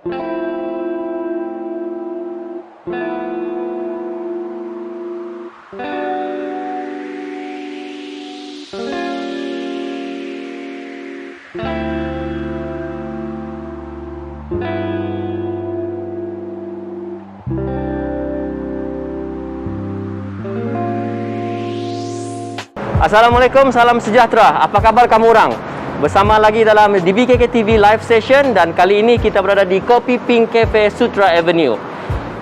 Assalamualaikum, salam sejahtera. Apa khabar kamu orang? Bersama lagi dalam DBKK TV Live Session dan kali ini kita berada di Kopi Pink Cafe Sutra Avenue.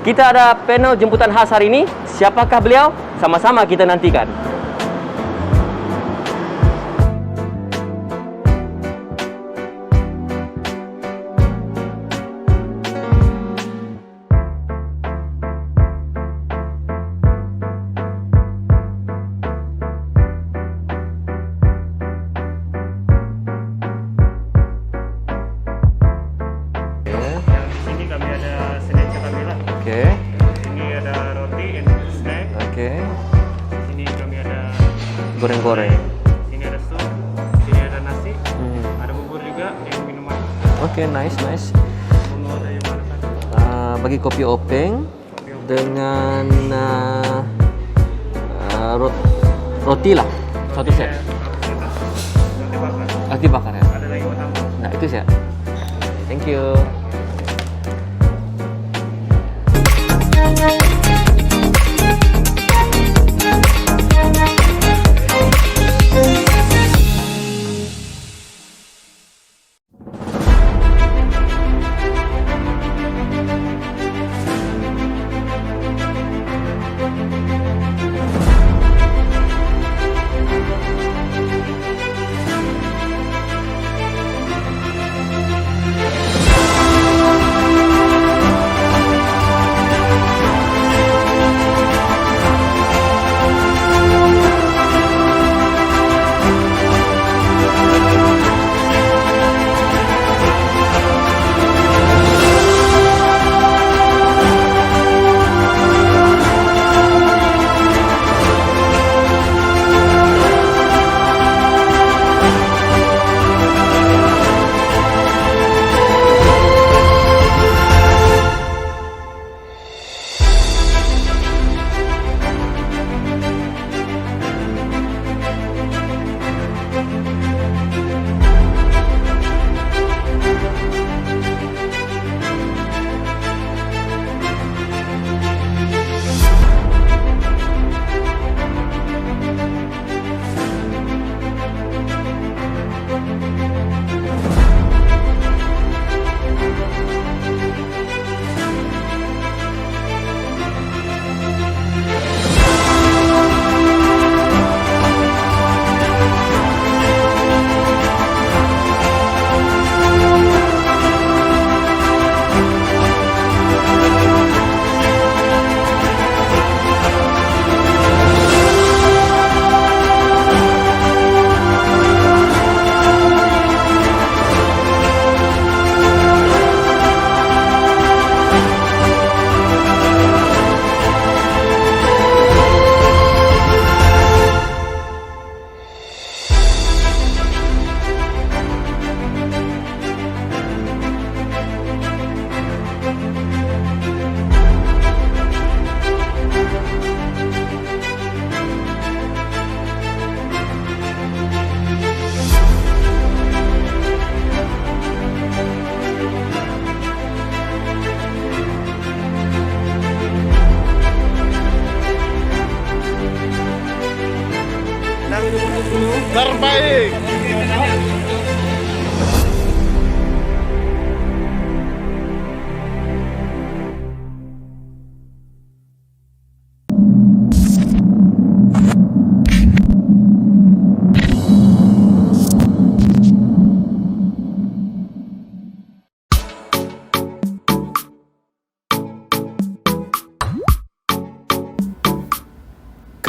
Kita ada panel jemputan khas hari ini. Siapakah beliau? Sama-sama kita nantikan. Okey. Ini ada roti and snack. Okey. Sini kami ada Goreng-goreng. Sini ada sup. Sini ada nasi. Ada bubur juga yang minuman. Okey, nice. Mau ada yang mana saja? Bagi kopi openg dengan roti lah. Satu set. Roti bakar. Roti bakar ya. Ada lagi tambah. Nah, itu set. Thank you. Terbaik.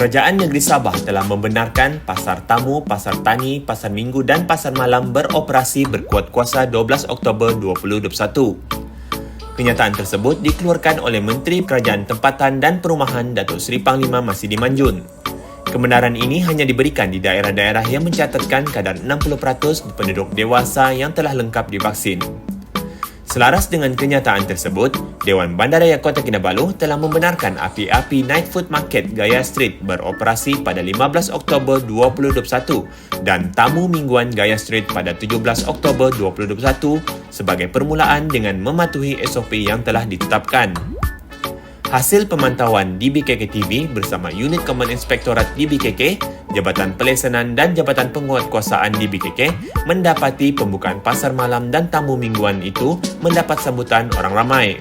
Kerajaan Negeri Sabah telah membenarkan Pasar Tamu, Pasar Tani, Pasar Minggu dan Pasar Malam beroperasi berkuat kuasa 12 Oktober 2021. Kenyataan tersebut dikeluarkan oleh Menteri Kerajaan Tempatan dan Perumahan Datuk Seri Panglima Masidi Manjun. Kebenaran ini hanya diberikan di daerah-daerah yang mencatatkan kadar 60% penduduk dewasa yang telah lengkap divaksin. Selaras dengan kenyataan tersebut, Dewan Bandaraya Kota Kinabalu telah membenarkan api-api Night Food Market Gaya Street beroperasi pada 15 Oktober 2021 dan tamu mingguan Gaya Street pada 17 Oktober 2021 sebagai permulaan dengan mematuhi SOP yang telah ditetapkan. Hasil pemantauan DBKK TV bersama Unit Common Inspektorat DBKK, Jabatan Pelesanan dan Jabatan Penguatkuasaan DBKK mendapati pembukaan pasar malam dan tamu mingguan itu mendapat sambutan orang ramai.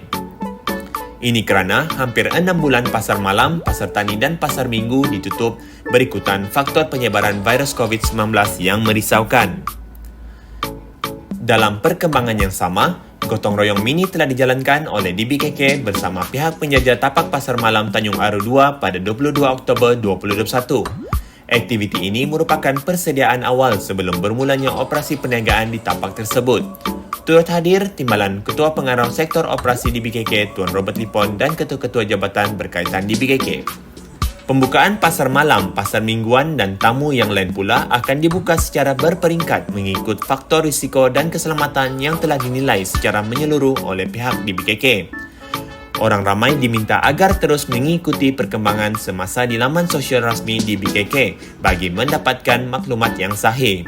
Ini kerana hampir 6 bulan pasar malam, pasar tani dan pasar minggu ditutup berikutan faktor penyebaran virus COVID-19 yang merisaukan. Dalam perkembangan yang sama, gotong royong mini telah dijalankan oleh DBKK bersama pihak penjajah tapak pasar malam Tanjung Aru 2 pada 22 Oktober 2021. Aktiviti ini merupakan persediaan awal sebelum bermulanya operasi perniagaan di tapak tersebut. Turut hadir Timbalan Ketua Pengarah Sektor Operasi DBKK Tuan Robert Lipon dan ketua-ketua jabatan berkaitan DBKK. Pembukaan pasar malam, pasar mingguan dan tamu yang lain pula akan dibuka secara berperingkat mengikut faktor risiko dan keselamatan yang telah dinilai secara menyeluruh oleh pihak DBKK. Orang ramai diminta agar terus mengikuti perkembangan semasa di laman sosial rasmi DBKK bagi mendapatkan maklumat yang sahih.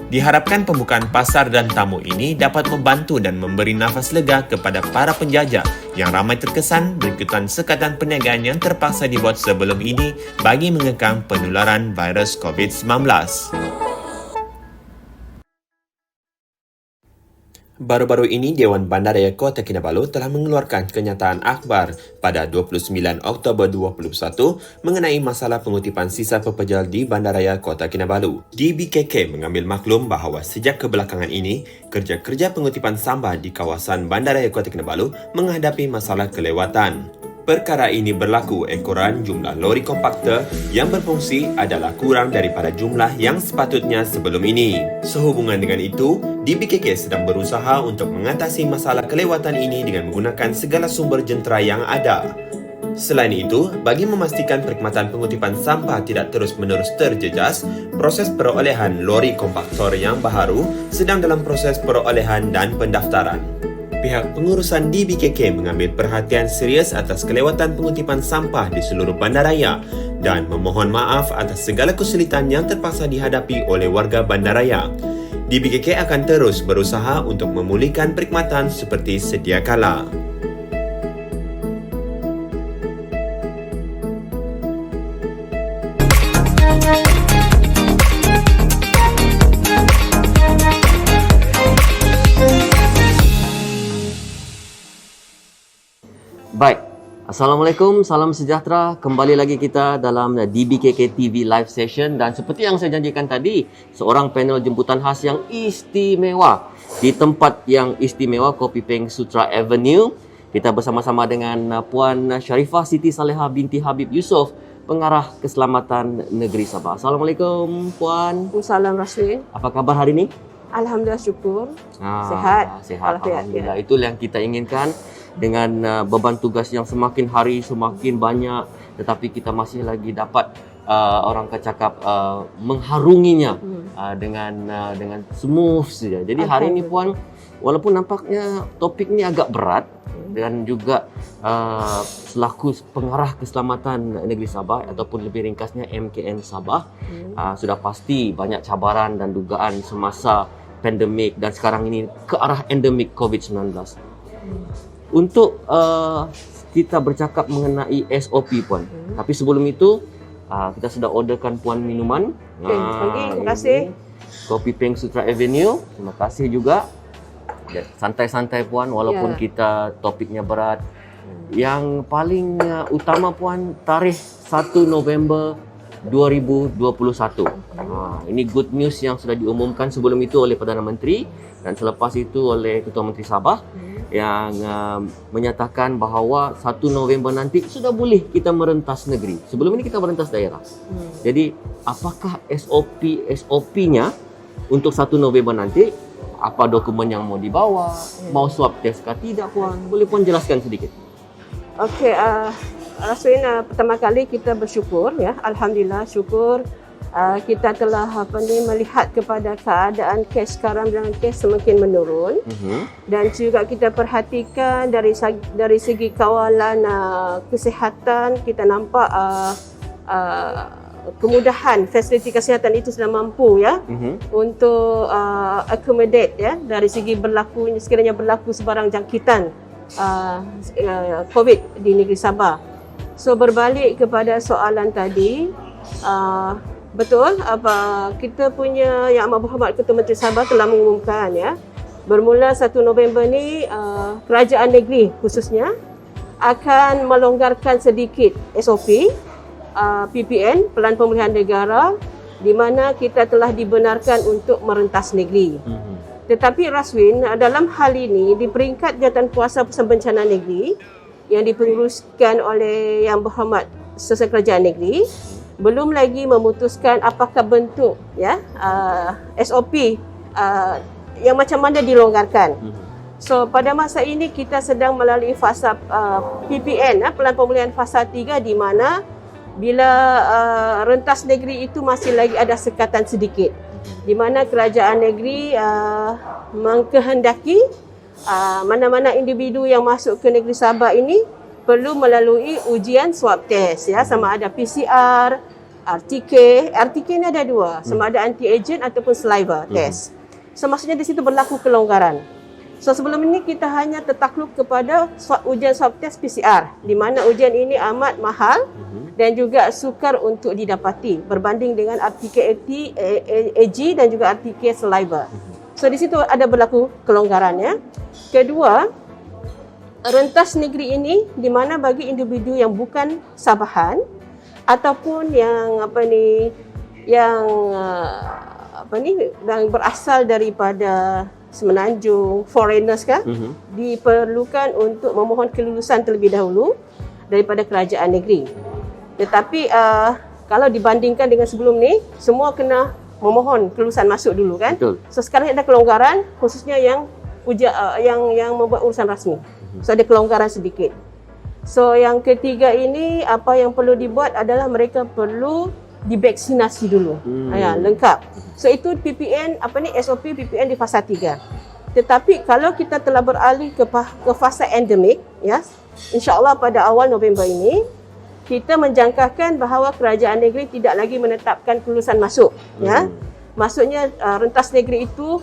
Diharapkan pembukaan pasar dan tamu ini dapat membantu dan memberi nafas lega kepada para penjajah yang ramai terkesan berikutan sekatan perniagaan yang terpaksa dibuat sebelum ini bagi mengekang penularan virus COVID-19. Baru-baru ini, Dewan Bandaraya Kota Kinabalu telah mengeluarkan kenyataan akhbar pada 29 Oktober 2021 mengenai masalah pengutipan sisa pepejal di Bandaraya Kota Kinabalu. DBKK mengambil maklum bahawa sejak kebelakangan ini, kerja-kerja pengutipan sampah di kawasan Bandaraya Kota Kinabalu menghadapi masalah kelewatan. Perkara ini berlaku ekoran jumlah lori kompakter yang berfungsi adalah kurang daripada jumlah yang sepatutnya sebelum ini. Sehubungan dengan itu, DBKK sedang berusaha untuk mengatasi masalah kelewatan ini dengan menggunakan segala sumber jentera yang ada. Selain itu, bagi memastikan perkhidmatan pengutipan sampah tidak terus-menerus terjejas, proses perolehan lori kompaktor yang baharu sedang dalam proses perolehan dan pendaftaran. Pihak pengurusan DBKK mengambil perhatian serius atas kelewatan pengutipan sampah di seluruh bandaraya dan memohon maaf atas segala kesulitan yang terpaksa dihadapi oleh warga bandaraya. DBKK akan terus berusaha untuk memulihkan perkhidmatan seperti sedia kala. Baik, Assalamualaikum, salam sejahtera. Kembali lagi kita dalam DBKK TV live session dan seperti yang saya janjikan tadi, seorang panel jemputan khas yang istimewa di tempat yang istimewa, Kopi Peng Sutra Avenue. Kita bersama-sama dengan Puan Sharifah Siti Salehah binti Habib Yusof, Pengarah Keselamatan Negeri Sabah. Assalamualaikum Puan. Waalaikumsalam Rasul. Apa kabar hari ini? Alhamdulillah, syukur. Sehat. Alhamdulillah. Alhamdulillah. Itu yang kita inginkan. Dengan beban tugas yang semakin hari semakin banyak, tetapi kita masih lagi dapat orang kecakap mengharunginya dengan smooth saja. Jadi hari ini Puan, walaupun nampaknya topik ni agak berat dan juga selaku Pengarah Keselamatan Negeri Sabah ataupun lebih ringkasnya MKN Sabah, sudah pasti banyak cabaran dan dugaan semasa pandemik dan sekarang ini ke arah endemik COVID-19. Untuk kita bercakap mengenai SOP Puan. Tapi sebelum itu kita sudah orderkan Puan minuman. Terima kasih. Kopi Peng Sutra Avenue. Terima kasih juga. Santai-santai Puan walaupun kita topiknya berat. Yang paling utama Puan, tarikh 1 November 2021. Ini good news yang sudah diumumkan sebelum itu oleh Perdana Menteri dan selepas itu oleh Ketua Menteri Sabah yang menyatakan bahawa 1 November nanti sudah boleh kita merentas negeri. Sebelum ini kita merentas daerah. Jadi, apakah SOP-nya untuk 1 November nanti? Apa dokumen yang mau dibawa? Mau swab test kah tidak Puan? Boleh Puan jelaskan sedikit? Okey, Rasulina, pertama kali kita bersyukur ya. Alhamdulillah, syukur kita telah melihat kepada keadaan kes sekarang dengan kes semakin menurun. Dan juga kita perhatikan dari segi kawalan kesihatan, kita nampak kemudahan fasiliti kesihatan itu sudah mampu ya untuk accommodate ya dari segi sekiranya berlaku sebarang jangkitan COVID di negeri Sabah. So berbalik kepada soalan tadi, betul kita punya Yang Amat Berhormat Ketua Menteri Sabah telah mengumumkan ya, bermula 1 November ni kerajaan negeri khususnya akan melonggarkan sedikit SOP PPN, Pelan Pemulihan Negara, di mana kita telah dibenarkan untuk merentas negeri. Tetapi Raswin, dalam hal ini di peringkat Jawatankuasa Pusat Bencana Negeri yang dipenguruskan oleh Yang Berhormat Sesama Kerajaan Negeri belum lagi memutuskan apakah bentuk ya SOP yang macam mana dilonggarkan. So pada masa ini kita sedang melalui fasa PPN, Pelan Pemulihan Fasa 3, di mana bila rentas negeri itu masih lagi ada sekatan sedikit, di mana kerajaan negeri mengkehendaki mana-mana individu yang masuk ke negeri Sabah ini perlu melalui ujian swab test ya, sama ada PCR, RTK ni ada dua, sama ada anti-agent ataupun saliva test. So maksudnya di situ berlaku kelonggaran. So sebelum ini kita hanya tertakluk kepada ujian swab test PCR, di mana ujian ini amat mahal dan juga sukar untuk didapati berbanding dengan RTK AG dan juga RTK saliva. So di situ ada berlaku kelonggaran ya. Kedua, rentas negeri ini di mana bagi individu yang bukan Sabahan ataupun yang yang berasal daripada Semenanjung, foreigners kan, diperlukan untuk memohon kelulusan terlebih dahulu daripada kerajaan negeri. Tetapi kalau dibandingkan dengan sebelum ni, semua kena memohon kelulusan masuk dulu kan. Betul. So sekarang ada kelonggaran khususnya yang yang membuat urusan rasmi. So ada kelonggaran sedikit. So yang ketiga ini, apa yang perlu dibuat adalah mereka perlu divaksinasi dulu. Lengkap. So itu PPN SOP PPN di fasa 3. Tetapi kalau kita telah beralih ke fasa endemik ya, insya-Allah pada awal November ini kita menjangkakan bahawa kerajaan negeri tidak lagi menetapkan kelulusan masuk ya. Maksudnya rentas negeri itu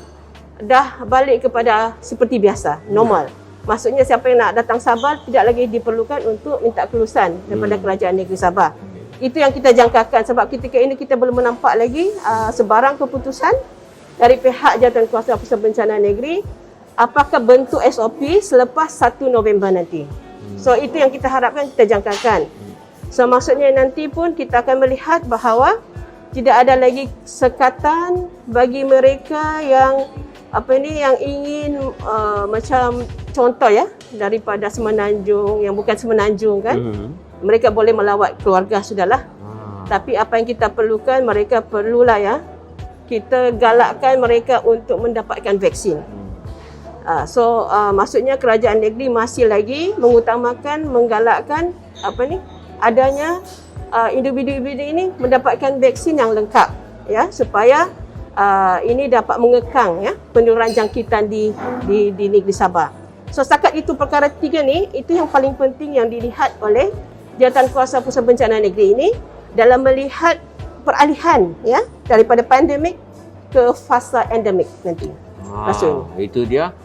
dah balik kepada seperti biasa, normal. Maksudnya siapa yang nak datang Sabah tidak lagi diperlukan untuk minta kelulusan daripada kerajaan negeri Sabah. Itu yang kita jangkakan, sebab ketika ini kita belum menampak lagi sebarang keputusan dari pihak Jawatankuasa Pusat Bencana Negeri apakah bentuk SOP selepas 1 November nanti. So itu yang kita harapkan, kita jangkakan. So maksudnya nanti pun kita akan melihat bahawa tidak ada lagi sekatan bagi mereka yang yang ingin macam contoh ya, daripada Semenanjung yang bukan Semenanjung kan. Mereka boleh melawat keluarga sudahlah. Tapi apa yang kita perlukan, mereka perlulah ya, kita galakkan mereka untuk mendapatkan vaksin. Maksudnya kerajaan negeri masih lagi mengutamakan, menggalakkan adanya individu-individu ini mendapatkan vaksin yang lengkap ya, supaya ini dapat mengekang ya penurunan jangkitan di negeri Sabah. So setakat itu perkara 3 ni, itu yang paling penting yang dilihat oleh Jawatankuasa Pusat Bencana Negeri ini dalam melihat peralihan ya daripada pandemik ke fasa endemik nanti. Itu dia.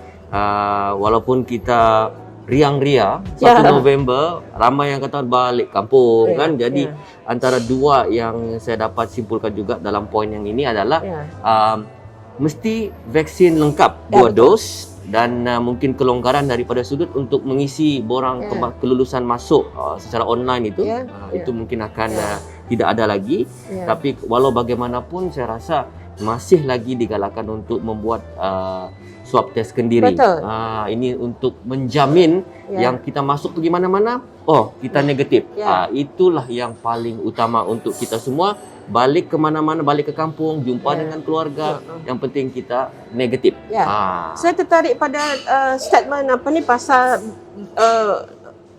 Walaupun kita riang-ria 1 November, ramai yang kata balik kampung kan. Jadi antara dua yang saya dapat simpulkan juga dalam poin yang ini adalah mesti vaksin lengkap 2 dos dan mungkin kelonggaran daripada sudut untuk mengisi borang kelulusan masuk secara online itu. Itu mungkin akan tidak ada lagi. Tapi walau bagaimanapun saya rasa masih lagi digalakkan untuk membuat swab test kendiri. Ini untuk menjamin yang kita masuk pergi mana-mana, kita negatif. Itulah yang paling utama untuk kita semua. Balik ke mana-mana, balik ke kampung, jumpa dengan keluarga, yang penting kita negatif. Saya tertarik pada statement pasal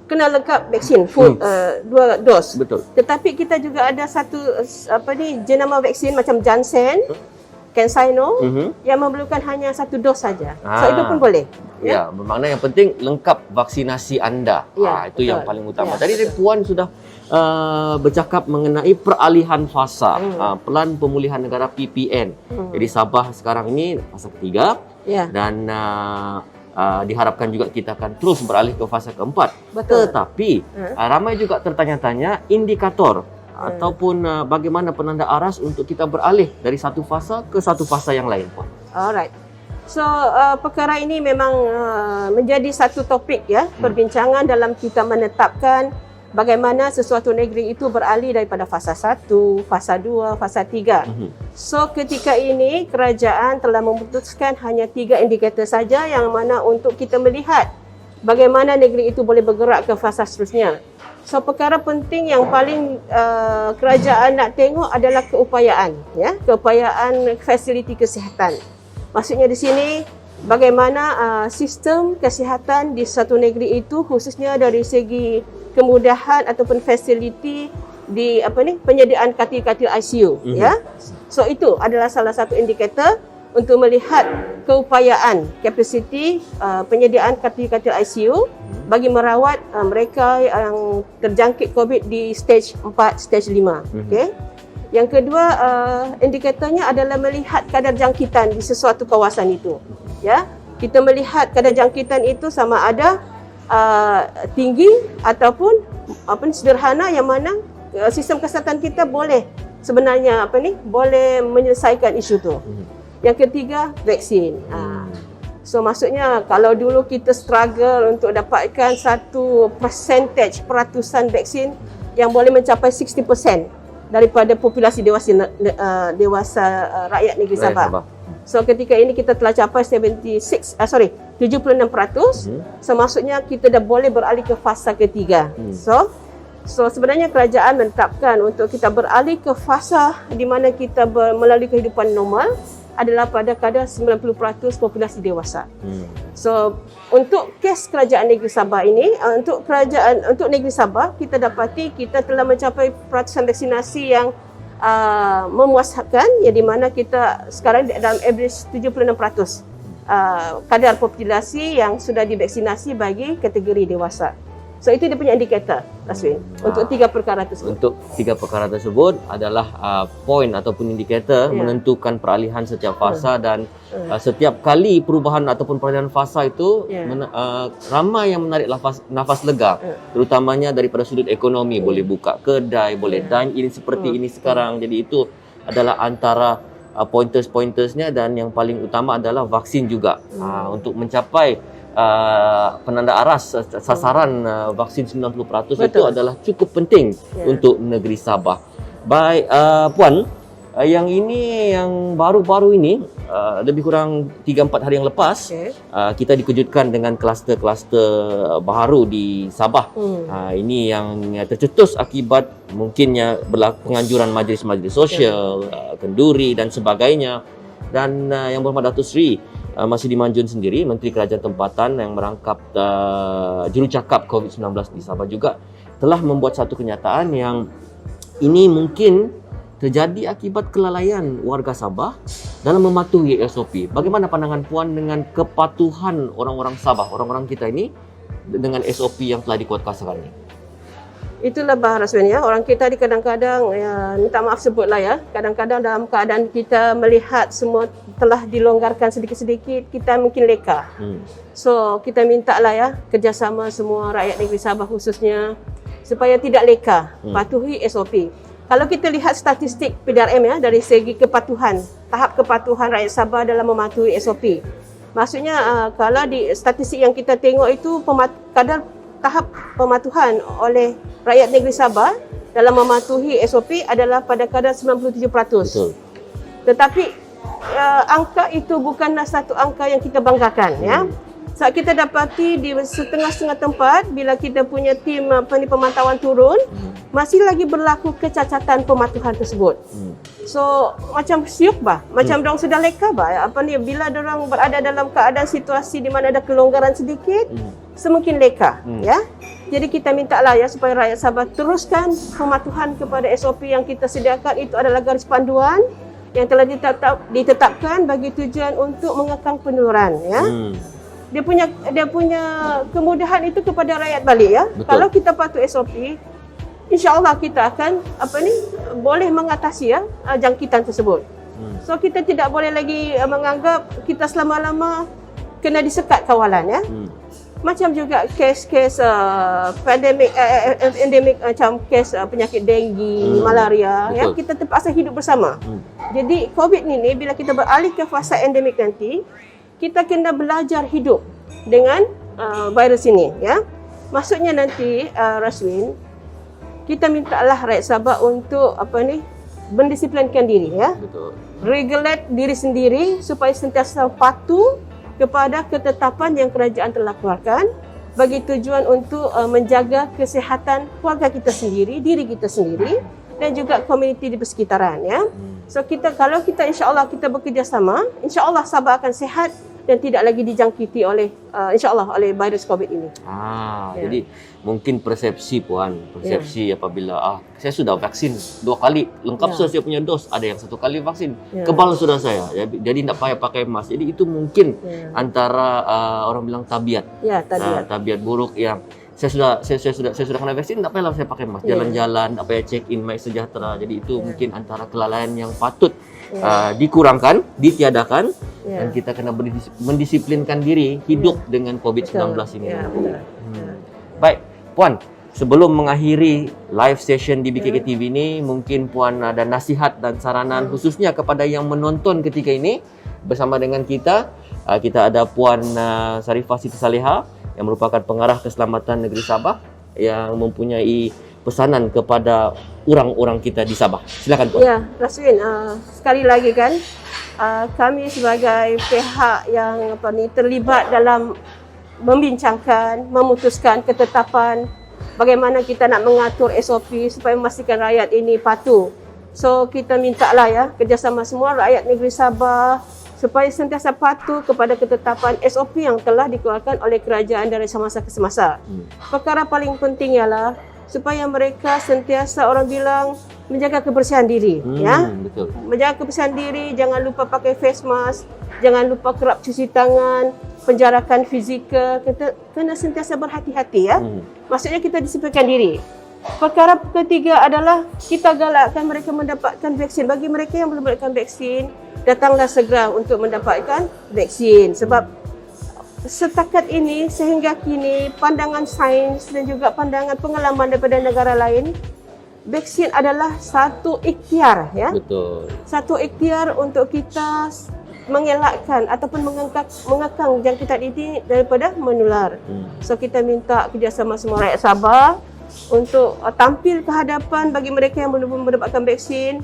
kena lengkap vaksin full 2 dos. Betul. Tetapi kita juga ada satu jenama vaksin macam Janssen, CanSino yang memerlukan hanya 1 dos saja. So itu pun boleh. Ya, bermakna yang penting lengkap vaksinasi anda. Ya, Itu yang betul. paling utama. Ya, Tadi betul. Puan sudah bercakap mengenai peralihan fasa, pelan pemulihan negara PPN. Jadi Sabah sekarang ini fasa ketiga Ya. dan diharapkan juga kita akan terus beralih ke fasa keempat. Betul. Tetapi ramai juga tertanya-tanya indikator ataupun bagaimana penanda aras untuk kita beralih dari satu fasa ke satu fasa yang lain, Puan. Alright. So perkara ini memang menjadi satu topik ya perbincangan dalam kita menetapkan bagaimana sesuatu negeri itu beralih daripada fasa 1, fasa 2, fasa 3. So ketika ini kerajaan telah memutuskan hanya 3 indikator saja yang mana untuk kita melihat bagaimana negeri itu boleh bergerak ke fasa seterusnya. So perkara penting yang paling kerajaan nak tengok adalah keupayaan, ya, keupayaan fasiliti kesihatan. Maksudnya di sini bagaimana sistem kesihatan di satu negeri itu khususnya dari segi kemudahan ataupun fasiliti di penyediaan katil-katil ICU, ya. So itu adalah salah satu indikator untuk melihat keupayaan kapasiti penyediaan katil-katil ICU bagi merawat mereka yang terjangkit COVID di stage 4, stage 5. Okey. Yang kedua, indikatornya adalah melihat kadar jangkitan di sesuatu kawasan itu. Ya, kita melihat kadar jangkitan itu sama ada tinggi ataupun sederhana yang mana sistem kesihatan kita boleh sebenarnya boleh menyelesaikan isu tu. Yang ketiga, vaksin. So maksudnya kalau dulu kita struggle untuk dapatkan satu peratusan vaksin yang boleh mencapai 60% daripada populasi dewasa rakyat negeri Sabah. So ketika ini kita telah capai 76%. So maksudnya kita dah boleh beralih ke fasa ketiga. So sebenarnya kerajaan menetapkan untuk kita beralih ke fasa di mana kita melalui kehidupan normal adalah pada kadar 90% populasi dewasa. So untuk kes kerajaan negeri Sabah ini, untuk negeri Sabah kita dapati kita telah mencapai peratusan vaksinasi yang memuaskan, ya, di mana kita sekarang dalam average 76% kadar populasi yang sudah divaksinasi bagi kategori dewasa. So itu dia punya indikator, Aswin, untuk 3 perkara tersebut. Untuk 3 perkara tersebut adalah poin ataupun indikator menentukan peralihan setiap fasa dan setiap kali perubahan ataupun peralihan fasa itu ramai yang menarik nafas lega, terutamanya daripada sudut ekonomi, boleh buka kedai, boleh dine in seperti ini sekarang. Jadi itu adalah antara pointers-pointersnya, dan yang paling utama adalah vaksin juga untuk mencapai penanda aras sasaran vaksin 90% itu adalah cukup penting untuk negeri Sabah. Baik, Puan, yang ini yang baru-baru ini lebih kurang 3-4 hari yang lepas kita dikejutkan dengan kluster-kluster baru di Sabah. Ini yang tercetus akibat mungkinnya berlaku penganjuran majlis-majlis sosial, kenduri dan sebagainya. Dan Yang Berhormat Datuk Seri Masidi Manjun sendiri, Menteri Kerajaan Tempatan yang merangkap jurucakap COVID-19 di Sabah juga telah membuat satu kenyataan yang ini mungkin terjadi akibat kelalaian warga Sabah dalam mematuhi SOP. Bagaimana pandangan Puan dengan kepatuhan orang-orang Sabah, orang-orang kita ini dengan SOP yang telah dikuatkuasakan ini? Itulah bahasa sebenarnya orang kita di kadang-kadang minta maaf sebutlah ya, kadang-kadang dalam keadaan kita melihat semua telah dilonggarkan sedikit-sedikit, kita mungkin leka. So kita mintalah ya kerjasama semua rakyat negeri Sabah khususnya supaya tidak leka, patuhi SOP. Kalau kita lihat statistik PDRM ya dari segi kepatuhan, tahap kepatuhan rakyat Sabah dalam mematuhi SOP. Maksudnya kalau di statistik yang kita tengok itu kadar tahap pematuhan oleh rakyat negeri Sabah dalam mematuhi SOP adalah pada kadar 97%. Betul. Tetapi angka itu bukanlah satu angka yang kita banggakan ya. Saat kita dapati di setengah-setengah tempat bila kita punya tim pemantauan turun, masih lagi berlaku kecacatan pematuhan tersebut. So macam siuk bah, macam dorang sudah leka bah. Bila dorang berada dalam keadaan situasi di mana ada kelonggaran sedikit, semungkin leka ya. Jadi kita mintalah ya supaya rakyat Sabah teruskan pematuhan kepada SOP yang kita sediakan. Itu adalah garis panduan yang telah ditetapkan bagi tujuan untuk mengekang penularan ya. Dia punya kemudahan itu kepada rakyat balik ya. Betul. Kalau kita patuh SOP, insya-Allah kita akan boleh mengatasi ya jangkitan tersebut. So kita tidak boleh lagi menganggap kita selama-lama kena disekat kawalan ya. Macam juga kes-kes endemik macam kes penyakit denggi, malaria ya, kita terpaksa hidup bersama. Jadi COVID ni bila kita beralih ke fasa endemik nanti, kita kena belajar hidup dengan virus ini ya. Maksudnya nanti Raswin, kita mintalah rakyat Sabah untuk mendisiplinkan diri ya. Betul. Regulate diri sendiri supaya sentiasa patuh kepada ketetapan yang kerajaan telah keluarkan bagi tujuan untuk menjaga kesihatan keluarga kita sendiri, diri kita sendiri dan juga komuniti di persekitaran ya. So kalau kita insya-Allah kita bekerjasama, insya-Allah Sabah akan sihat dan tidak lagi dijangkiti oleh insya-Allah oleh virus COVID ini. Jadi mungkin persepsi apabila saya sudah vaksin 2 kali, lengkap sudah saya punya dos, ada yang 1 kali vaksin, kebal sudah saya. Jadi tidak payah pakai mask. Jadi itu mungkin antara orang bilang tabiat. Ya, tabiat buruk yang saya sudah kena vaksin, tak payahlah saya pakai mask. Jalan-jalan, check in My Sejahtera. Jadi itu mungkin antara kelalaian yang patut dikurangkan, ditiadakan, dan kita kena mendisiplinkan diri hidup dengan COVID-19 ini. Baik, Puan, sebelum mengakhiri live session di BKK TV ini, mungkin Puan ada nasihat dan saranan khususnya kepada yang menonton ketika ini. Bersama dengan kita ada Puan Sarifah Siti Saleha yang merupakan pengarah keselamatan negeri Sabah yang mempunyai pesanan kepada orang-orang kita di Sabah. Silakan Puan. Ya, Raswin, sekali lagi kan kami sebagai pihak yang terlibat dalam membincangkan, memutuskan ketetapan bagaimana kita nak mengatur SOP supaya memastikan rakyat ini patuh. So kita mintalah ya kerjasama semua rakyat negeri Sabah supaya sentiasa patuh kepada ketetapan SOP yang telah dikeluarkan oleh kerajaan dari semasa ke semasa. Perkara paling penting ialah supaya mereka sentiasa orang bilang menjaga kebersihan diri ya. Betul. Menjaga kebersihan diri, jangan lupa pakai face mask, jangan lupa kerap cuci tangan, penjarakan fizikal, kita kena sentiasa berhati-hati ya. Maksudnya kita disiplinkan diri. Perkara ketiga adalah kita galakkan mereka mendapatkan vaksin. Bagi mereka yang belum mendapatkan vaksin, datanglah segera untuk mendapatkan vaksin. Sebab setakat ini sehingga kini pandangan sains dan juga pandangan pengalaman daripada negara lain, vaksin adalah satu ikhtiar ya. Betul. Satu ikhtiar untuk kita mengelakkan ataupun mengekang jangkitan ini daripada menular. So kita minta kerjasama semua rakyat Sabah untuk tampil ke hadapan bagi mereka yang belum mendapatkan vaksin.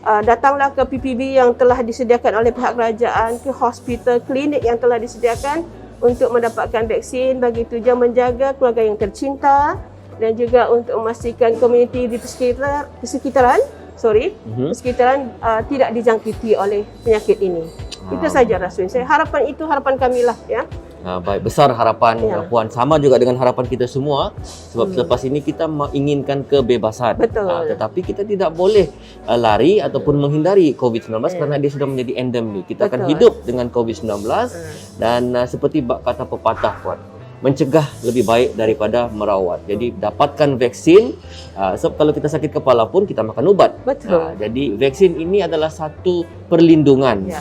Datanglah ke PPB yang telah disediakan oleh pihak kerajaan, ke hospital, klinik yang telah disediakan untuk mendapatkan vaksin bagi tujuan menjaga keluarga yang tercinta dan juga untuk memastikan komuniti di persekitaran tidak dijangkiti oleh penyakit ini. Itu saja Raswin. Harapan kami lah ya. Baik, besar harapan Puan, sama juga dengan harapan kita semua sebab selepas ini kita menginginkan kebebasan. Betul. Tetapi kita tidak boleh lari ataupun menghindari COVID-19 karena dia sudah menjadi endemik. Kita akan hidup dengan COVID-19 dan seperti kata pepatah Puan, mencegah lebih baik daripada merawat. Jadi dapatkan vaksin, sebab kalau kita sakit kepala pun kita makan ubat. Betul. Jadi vaksin ini adalah satu perlindungan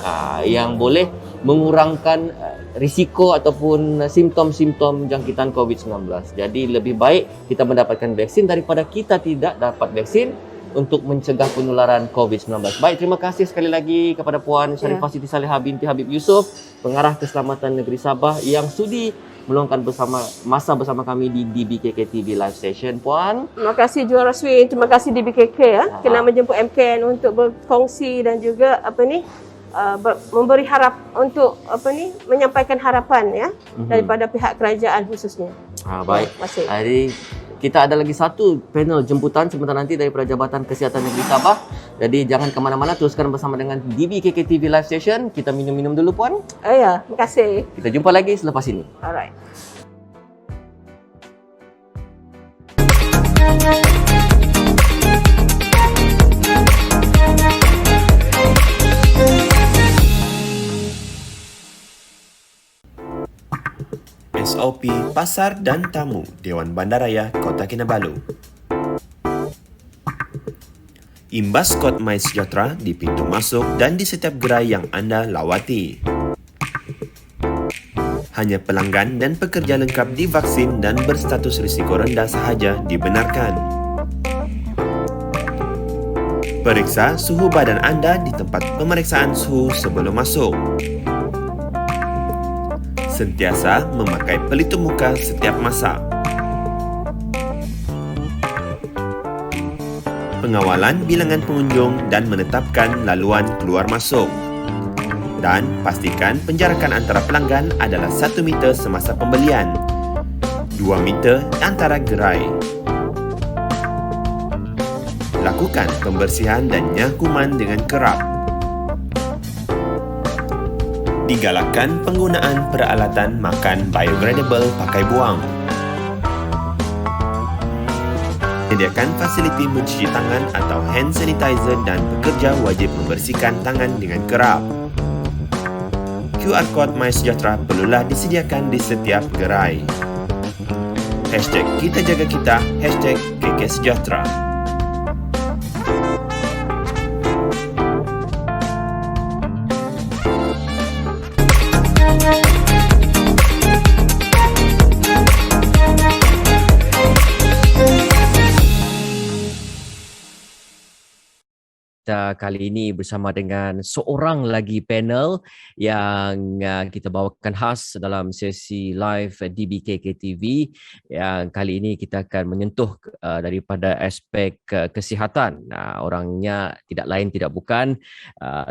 yang boleh mengurangkan risiko ataupun simptom-simptom jangkitan COVID-19. Jadi lebih baik kita mendapatkan vaksin daripada kita tidak dapat vaksin untuk mencegah penularan COVID-19. Baik, terima kasih sekali lagi kepada Puan Sarifah Siti Saleha binti Habib Yusof, pengarah keselamatan negeri Sabah yang sudi meluangkan masa bersama kami di DBKK TV Live Session. Puan, terima kasih Juara Swin, terima kasih DBKK ya kena menjemput MKN untuk berkongsi dan juga memberi menyampaikan harapan ya daripada pihak kerajaan khususnya. Baik. Hari kita ada lagi satu panel jemputan sebentar nanti daripada Jabatan Kesihatan Negeri Sabah. Jadi jangan ke mana-mana, teruskan bersama dengan DBKK TV Live Session. Kita minum-minum dulu Puan. Ya, terima kasih. Kita jumpa lagi selepas ini. Alright. SOP Pasar dan Tamu Dewan Bandaraya Kota Kinabalu. Imbas kod MySejahtera di pintu masuk dan di setiap gerai yang anda lawati. Hanya pelanggan dan pekerja lengkap divaksin dan berstatus risiko rendah sahaja dibenarkan. Periksa suhu badan anda di tempat pemeriksaan suhu sebelum masuk. Sentiasa memakai pelitup muka setiap masa. Pengawalan bilangan pengunjung dan menetapkan laluan keluar masuk. Dan pastikan penjarakan antara pelanggan adalah 1 meter semasa pembelian, 2 meter antara gerai. Lakukan pembersihan dan nyakuman dengan kerap. Digalakkan penggunaan peralatan makan biodegradable pakai buang. Sediakan fasiliti mencuci tangan atau hand sanitizer dan pekerja wajib membersihkan tangan dengan kerap. QR Code MySejahtera perlulah disediakan di setiap gerai. #Kita Jaga Kita, #KK Sejahtera. Kita kali ini bersama dengan seorang lagi panel yang kita bawakan khas dalam sesi live DBKK TV, yang kali ini kita akan menyentuh daripada aspek kesihatan. Orangnya tidak lain tidak bukan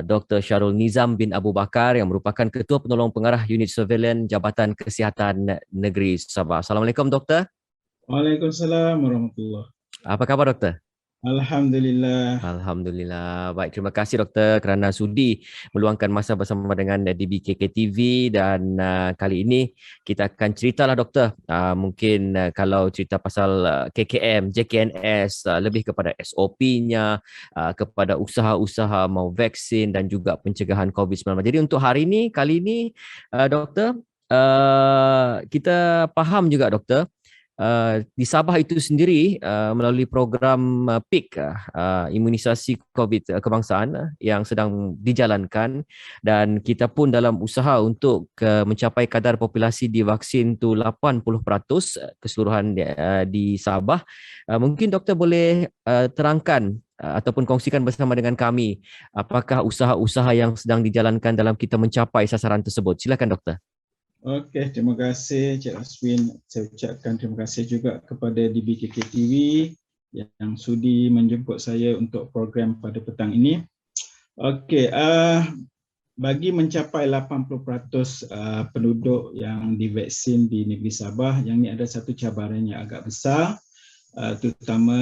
Dr. Syarul Nizam bin Abu Bakar yang merupakan Ketua Penolong Pengarah Unit Surveillance Jabatan Kesihatan Negeri Sabah. Assalamualaikum Doktor. Waalaikumsalam warahmatullahi. Apa khabar Doktor? Alhamdulillah. Alhamdulillah. Baik, terima kasih Doktor kerana sudi meluangkan masa bersama dengan DBKK TV, dan kali ini kita akan ceritalah Doktor. Mungkin kalau cerita pasal KKM, JKNS, lebih kepada SOP-nya, kepada usaha-usaha mau vaksin dan juga pencegahan COVID-19. Jadi untuk hari ini, kali ini Doktor, kita faham juga Doktor, di Sabah itu sendiri melalui program PIK, imunisasi COVID kebangsaan yang sedang dijalankan, dan kita pun dalam usaha untuk mencapai kadar populasi divaksin tu 80% keseluruhan di Sabah. Mungkin Doktor boleh terangkan ataupun kongsikan bersama dengan kami apakah usaha-usaha yang sedang dijalankan dalam kita mencapai sasaran tersebut. Silakan Doktor. Okey, terima kasih Cik Aswin. Saya ucapkan terima kasih juga kepada DBKK TV yang sudi menjemput saya untuk program pada petang ini. Okey, bagi mencapai 80% penduduk yang divaksin di negeri Sabah, yang ini ada satu cabaran yang agak besar, terutama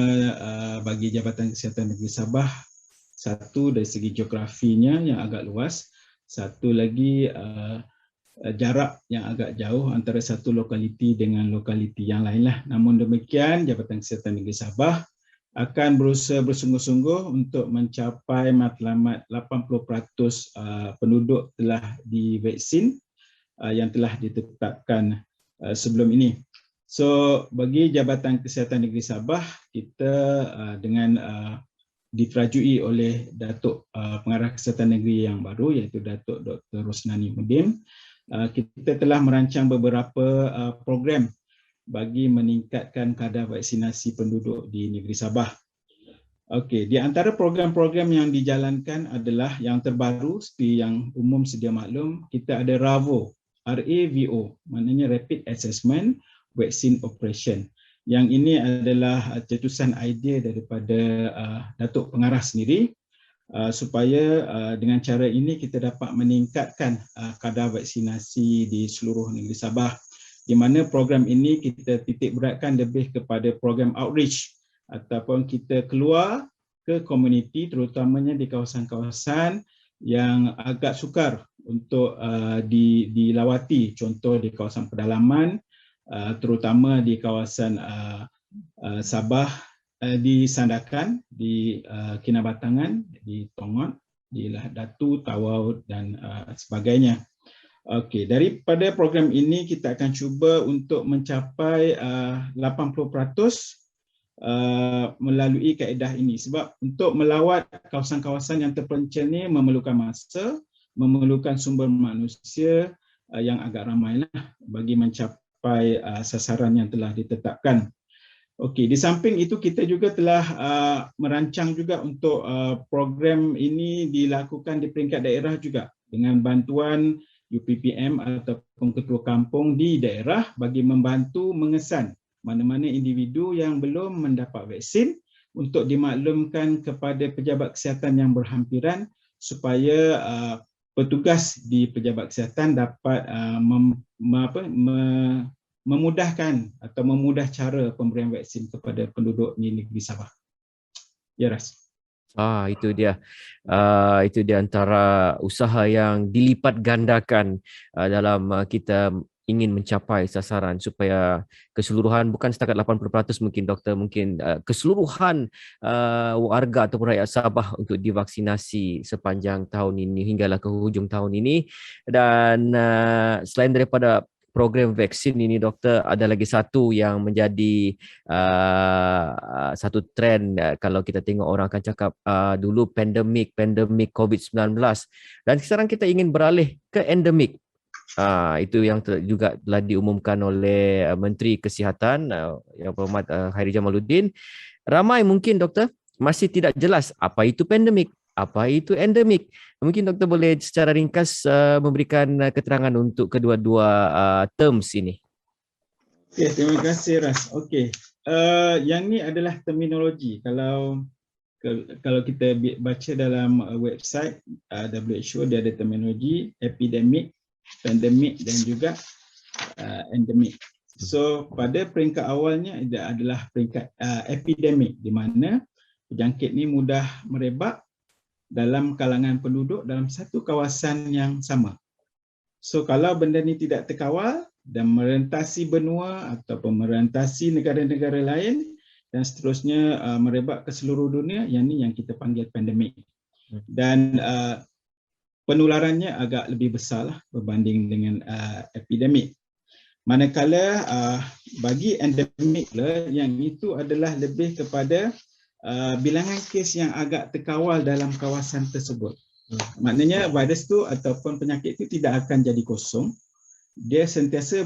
bagi Jabatan Kesihatan Negeri Sabah. Satu, dari segi geografinya yang agak luas. Satu lagi, jarak yang agak jauh antara satu lokaliti dengan lokaliti yang lainlah. Namun demikian, Jabatan Kesihatan Negeri Sabah akan berusaha bersungguh-sungguh untuk mencapai matlamat 80% penduduk telah divaksin yang telah ditetapkan sebelum ini. So, bagi Jabatan Kesihatan Negeri Sabah, kita dengan diterajui oleh Datuk Pengarah Kesihatan Negeri yang baru, iaitu Datuk Dr. Rosnani Mudim, kita telah merancang beberapa program bagi meningkatkan kadar vaksinasi penduduk di negeri Sabah. Okey, di antara program-program yang dijalankan adalah yang terbaru seperti yang umum sedia maklum, kita ada RAVO, RAVO, maknanya Rapid Assessment Vaccine Operation. Yang ini adalah cetusan idea daripada Datuk Pengarah sendiri, supaya dengan cara ini kita dapat meningkatkan kadar vaksinasi di seluruh negeri Sabah, di mana program ini kita titik beratkan lebih kepada program outreach ataupun kita keluar ke komuniti, terutamanya di kawasan-kawasan yang agak sukar untuk dilawati, contoh di kawasan pedalaman, terutama di kawasan Sabah, di Sandakan, di Kinabatangan, di Tongot, di Datu, Tawau dan sebagainya. Okey, daripada program ini kita akan cuba untuk mencapai 80% melalui kaedah ini, sebab untuk melawat kawasan-kawasan yang terpencil ni memerlukan masa, memerlukan sumber manusia yang agak ramailah bagi mencapai sasaran yang telah ditetapkan. Okey, di samping itu kita juga telah merancang juga untuk program ini dilakukan di peringkat daerah juga dengan bantuan UPPM ataupun ketua kampung di daerah bagi membantu mengesan mana-mana individu yang belum mendapat vaksin untuk dimaklumkan kepada pejabat kesihatan yang berhampiran supaya petugas di pejabat kesihatan dapat memudahkan atau memudah cara pemberian vaksin kepada penduduk di negeri Sabah. Ya, Ras. Itu dia. Itu dia antara usaha yang dilipat gandakan dalam kita ingin mencapai sasaran supaya keseluruhan, bukan setakat 80% mungkin doktor, mungkin keseluruhan warga ataupun rakyat Sabah untuk divaksinasi sepanjang tahun ini hinggalah ke hujung tahun ini. Dan selain daripada program vaksin ini doktor, ada lagi satu yang menjadi satu trend. Kalau kita tengok orang akan cakap dulu pandemik COVID-19 dan sekarang kita ingin beralih ke endemik. Itu yang juga telah diumumkan oleh Menteri Kesihatan Yang Berhormat Hairi Jamaluddin. Ramai mungkin doktor masih tidak jelas apa itu pandemik, apa itu endemik. Mungkin doktor boleh secara ringkas memberikan keterangan untuk kedua-dua terms ini. Okay, terima kasih Ras. Okey, yang ni adalah terminologi. Kalau kita baca dalam website WHO, dia ada terminologi epidemik, pandemik dan juga endemik. So pada peringkat awalnya adalah peringkat epidemik, di mana penyakit ni mudah merebak dalam kalangan penduduk dalam satu kawasan yang sama. So kalau benda ni tidak terkawal dan merentasi benua ataupun merentasi negara-negara lain dan seterusnya merebak ke seluruh dunia, yang ni yang kita panggil pandemik. Dan penularannya agak lebih besar lah berbanding dengan epidemik. Manakala bagi endemik lah, yang itu adalah lebih kepada bilangan kes yang agak terkawal dalam kawasan tersebut. Maknanya virus tu ataupun penyakit itu tidak akan jadi kosong. Dia sentiasa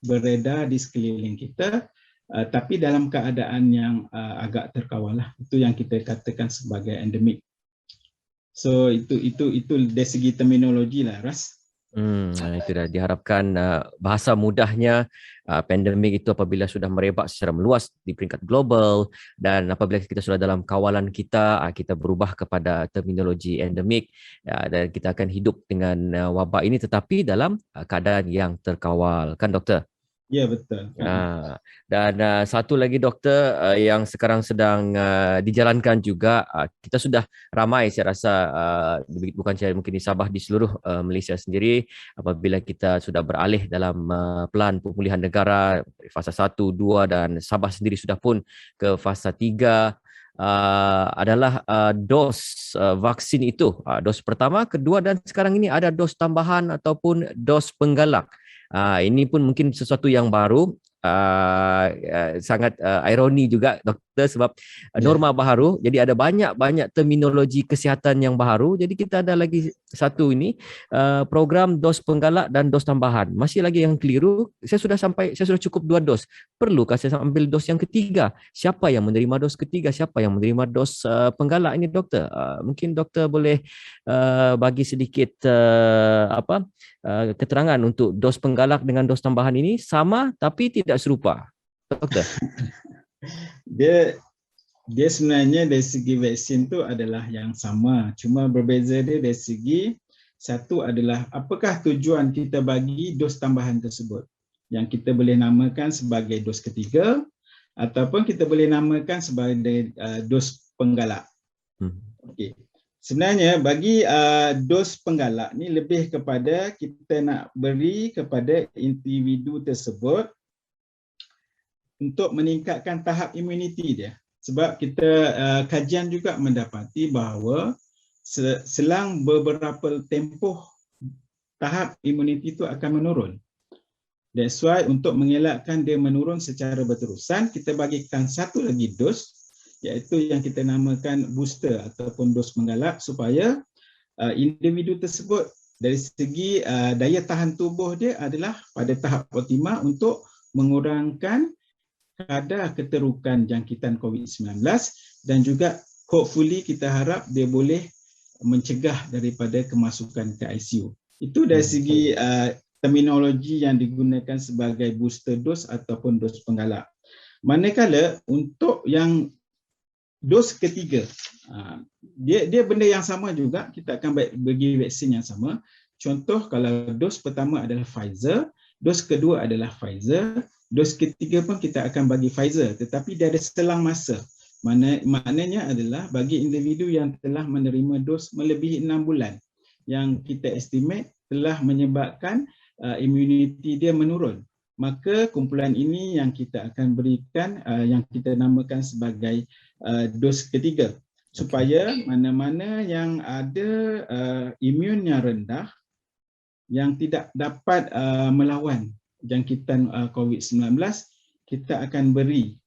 beredar di sekeliling kita, tapi dalam keadaan yang agak terkawal lah. Itu yang kita katakan sebagai endemik. So itu dari segi terminologi lah, Ras. Itu dah diharapkan bahasa mudahnya pandemik itu apabila sudah merebak secara meluas di peringkat global, dan apabila kita sudah dalam kawalan kita, kita berubah kepada terminologi endemik, dan kita akan hidup dengan wabak ini tetapi dalam keadaan yang terkawal, kan doktor? Ya, betul. Dan satu lagi doktor yang sekarang sedang dijalankan juga, kita sudah ramai saya rasa, bukan saja mungkin di Sabah, di seluruh Malaysia sendiri, apabila kita sudah beralih dalam pelan pemulihan negara fasa 1, 2 dan Sabah sendiri sudah pun ke fasa 3, adalah dos vaksin itu, dos pertama, kedua dan sekarang ini ada dos tambahan ataupun dos penggalak. Ini pun mungkin sesuatu yang baru, sangat ironi juga doktor, sebab norma baru, jadi ada banyak terminologi kesihatan yang baru. Jadi kita ada lagi satu ini, program dos penggalak dan dos tambahan. Masih lagi yang keliru, saya sudah cukup 2 dos. Perlukah saya ambil dos yang ketiga? Siapa yang menerima dos ketiga? Siapa yang menerima dos penggalak ini doktor? Mungkin doktor boleh bagi sedikit keterangan untuk dos penggalak dengan dos tambahan ini sama tapi tidak serupa, doktor. Dia sebenarnya dari segi vaksin tu adalah yang sama, cuma berbeza dia dari segi satu adalah apakah tujuan kita bagi dos tambahan tersebut, yang kita boleh namakan sebagai dos ketiga ataupun kita boleh namakan sebagai dos penggalak. Okey. Sebenarnya bagi dos penggalak ni lebih kepada kita nak beri kepada individu tersebut untuk meningkatkan tahap imuniti dia. Sebab kita kajian juga mendapati bahawa selang beberapa tempoh tahap imuniti itu akan menurun. That's why untuk mengelakkan dia menurun secara berterusan, kita bagikan satu lagi dos, iaitu yang kita namakan booster ataupun dos penggalak, supaya individu tersebut dari segi daya tahan tubuh dia adalah pada tahap optima untuk mengurangkan kadar keterukan jangkitan COVID-19 dan juga hopefully kita harap dia boleh mencegah daripada kemasukan ke ICU. Itu dari segi terminologi yang digunakan sebagai booster dose ataupun dos penggalak. Manakala untuk yang dos ketiga, dia benda yang sama juga, kita akan bagi vaksin yang sama. Contoh, kalau dos pertama adalah Pfizer, dos kedua adalah Pfizer, dos ketiga pun kita akan bagi Pfizer, tetapi dia ada selang masa. Maknanya adalah bagi individu yang telah menerima dos melebihi 6 bulan, yang kita estimate telah menyebabkan immunity dia menurun, maka kumpulan ini yang kita akan berikan yang kita namakan sebagai dos ketiga, supaya mana-mana yang ada imun yang rendah yang tidak dapat melawan jangkitan COVID-19, kita akan beri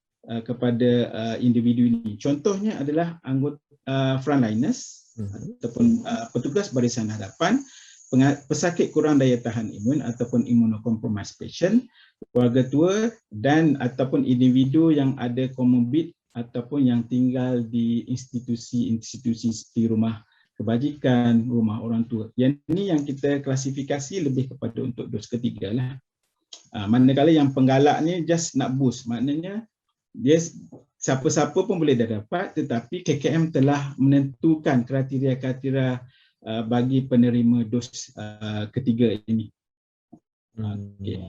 kepada individu ini. Contohnya adalah anggota frontliners ataupun petugas barisan hadapan, pesakit kurang daya tahan imun ataupun immunocompromised patient, keluarga tua dan ataupun individu yang ada komorbid ataupun yang tinggal di institusi-institusi seperti rumah kebajikan, rumah orang tua. Yang ini yang kita klasifikasi lebih kepada untuk dos ketiga lah. Manakala yang penggalak ni just nak boost, maknanya dia siapa-siapa pun boleh dah dapat, tetapi KKM telah menentukan kriteria-kriteria bagi penerima dos ketiga ini. Okay.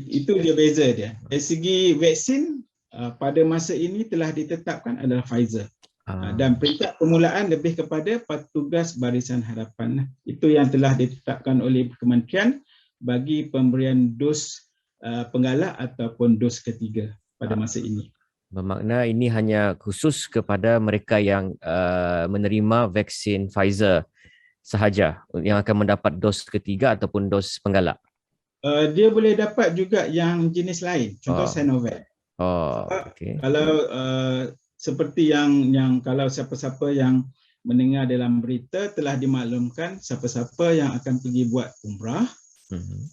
Itu dia beza dia. Dari segi vaksin, pada masa ini telah ditetapkan adalah Pfizer. Dan peringkat permulaan lebih kepada petugas barisan hadapan. Itu yang telah ditetapkan oleh kementerian bagi pemberian dos penggalak ataupun dos ketiga pada masa ini. Bermakna ini hanya khusus kepada mereka yang menerima vaksin Pfizer sahaja yang akan mendapat dos ketiga ataupun dos penggalak. Dia boleh dapat juga yang jenis lain, contoh Sinovac. Okay. Kalau seperti yang kalau siapa-siapa yang mendengar dalam berita telah dimaklumkan, siapa-siapa yang akan pergi buat umrah,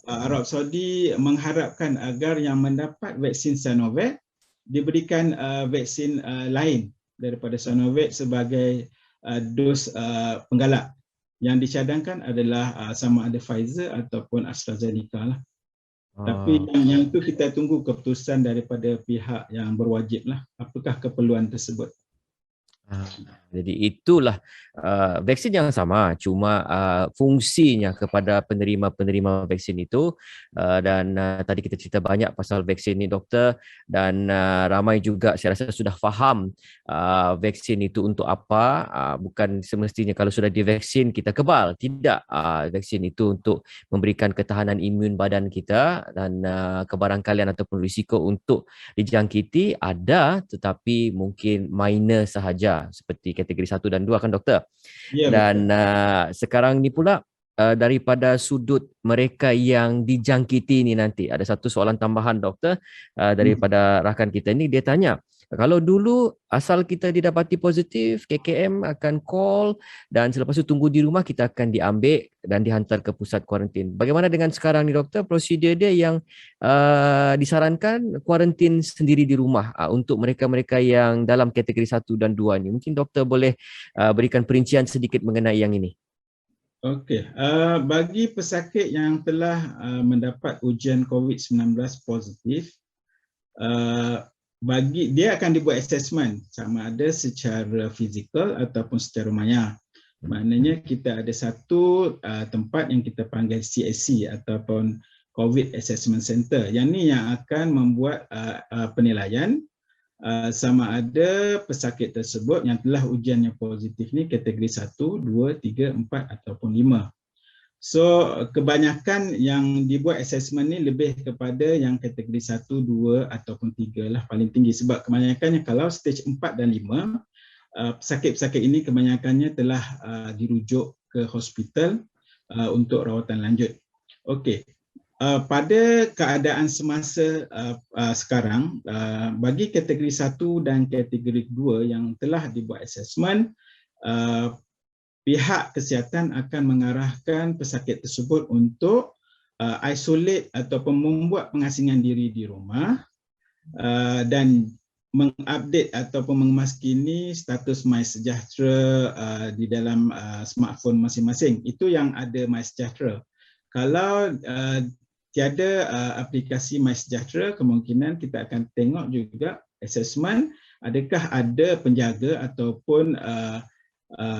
Arab Saudi mengharapkan agar yang mendapat vaksin Sinovac diberikan vaksin lain daripada Sinovac sebagai dos penggalak. Yang dicadangkan adalah sama ada Pfizer ataupun AstraZeneca lah. Tapi yang itu kita tunggu keputusan daripada pihak yang berwajib lah, apakah keperluan tersebut. Jadi itulah vaksin yang sama, cuma fungsinya kepada penerima-penerima vaksin itu. Dan tadi kita cerita banyak pasal vaksin ni doktor, dan ramai juga saya rasa sudah faham vaksin itu untuk apa. Bukan semestinya kalau sudah divaksin kita kebal, tidak. Vaksin itu untuk memberikan ketahanan imun badan kita, dan kebarangkalian ataupun risiko untuk dijangkiti ada, tetapi mungkin minor sahaja, seperti kategori 1 dan 2 kan doktor? Ya, dan sekarang ni pula daripada sudut mereka yang dijangkiti ni nanti, ada satu soalan tambahan doktor daripada rakan kita ni. Dia tanya, kalau dulu asal kita didapati positif, KKM akan call dan selepas itu tunggu di rumah, kita akan diambil dan dihantar ke pusat kuarantin. Bagaimana dengan sekarang ni doktor? Prosedur dia yang disarankan kuarantin sendiri di rumah untuk mereka-mereka yang dalam kategori 1 dan 2 ni. Mungkin doktor boleh berikan perincian sedikit mengenai yang ini. Okey, bagi pesakit yang telah mendapat ujian COVID-19 positif, bagi dia akan dibuat assessment sama ada secara fizikal ataupun secara maya. Maknanya kita ada satu tempat yang kita panggil CSC ataupun COVID Assessment Center. Yang ni yang akan membuat penilaian sama ada pesakit tersebut yang telah ujiannya positif ni kategori 1, 2, 3, 4 ataupun 5. So kebanyakan yang dibuat assessment ni lebih kepada yang kategori 1, 2 ataupun 3 lah paling tinggi, sebab kebanyakannya kalau stage 4 dan 5 pesakit-pesakit ini kebanyakannya telah dirujuk ke hospital untuk rawatan lanjut. Okey. Pada keadaan semasa sekarang, bagi kategori 1 dan kategori 2 yang telah dibuat assessment, pihak kesihatan akan mengarahkan pesakit tersebut untuk isolate ataupun membuat pengasingan diri di rumah dan mengupdate ataupun mengemaskini status MySejahtera di dalam smartphone masing-masing. Itu yang ada MySejahtera. Kalau tiada aplikasi MySejahtera, kemungkinan kita akan tengok juga assessment adakah ada penjaga ataupun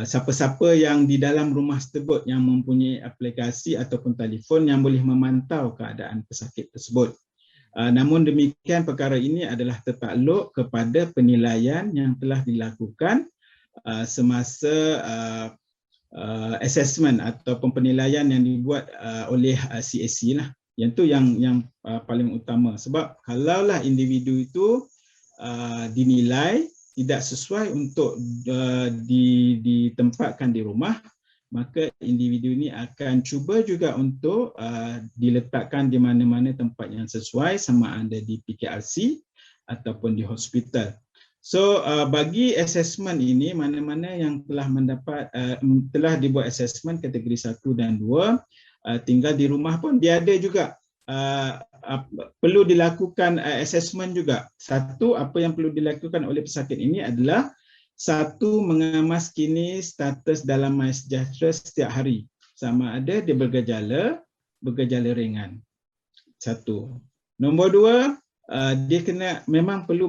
siapa-siapa yang di dalam rumah tersebut yang mempunyai aplikasi ataupun telefon yang boleh memantau keadaan pesakit tersebut. Namun demikian, perkara ini adalah tertakluk kepada penilaian yang telah dilakukan semasa assessment ataupun penilaian yang dibuat oleh CAC lah. Yang tu yang paling utama, sebab kalaulah individu itu dinilai tidak sesuai untuk ditempatkan di rumah, maka individu ini akan cuba juga untuk diletakkan di mana-mana tempat yang sesuai, sama ada di PKRC ataupun di hospital. So bagi assessment ini, mana-mana yang telah dibuat assessment kategori 1 dan 2, tinggal di rumah pun dia ada juga perlu dilakukan assessment juga. Satu, apa yang perlu dilakukan oleh pesakit ini adalah satu, mengemaskini status dalam MySejahtera setiap hari, sama ada dia bergejala ringan. Satu. Nombor dua, dia kena memang perlu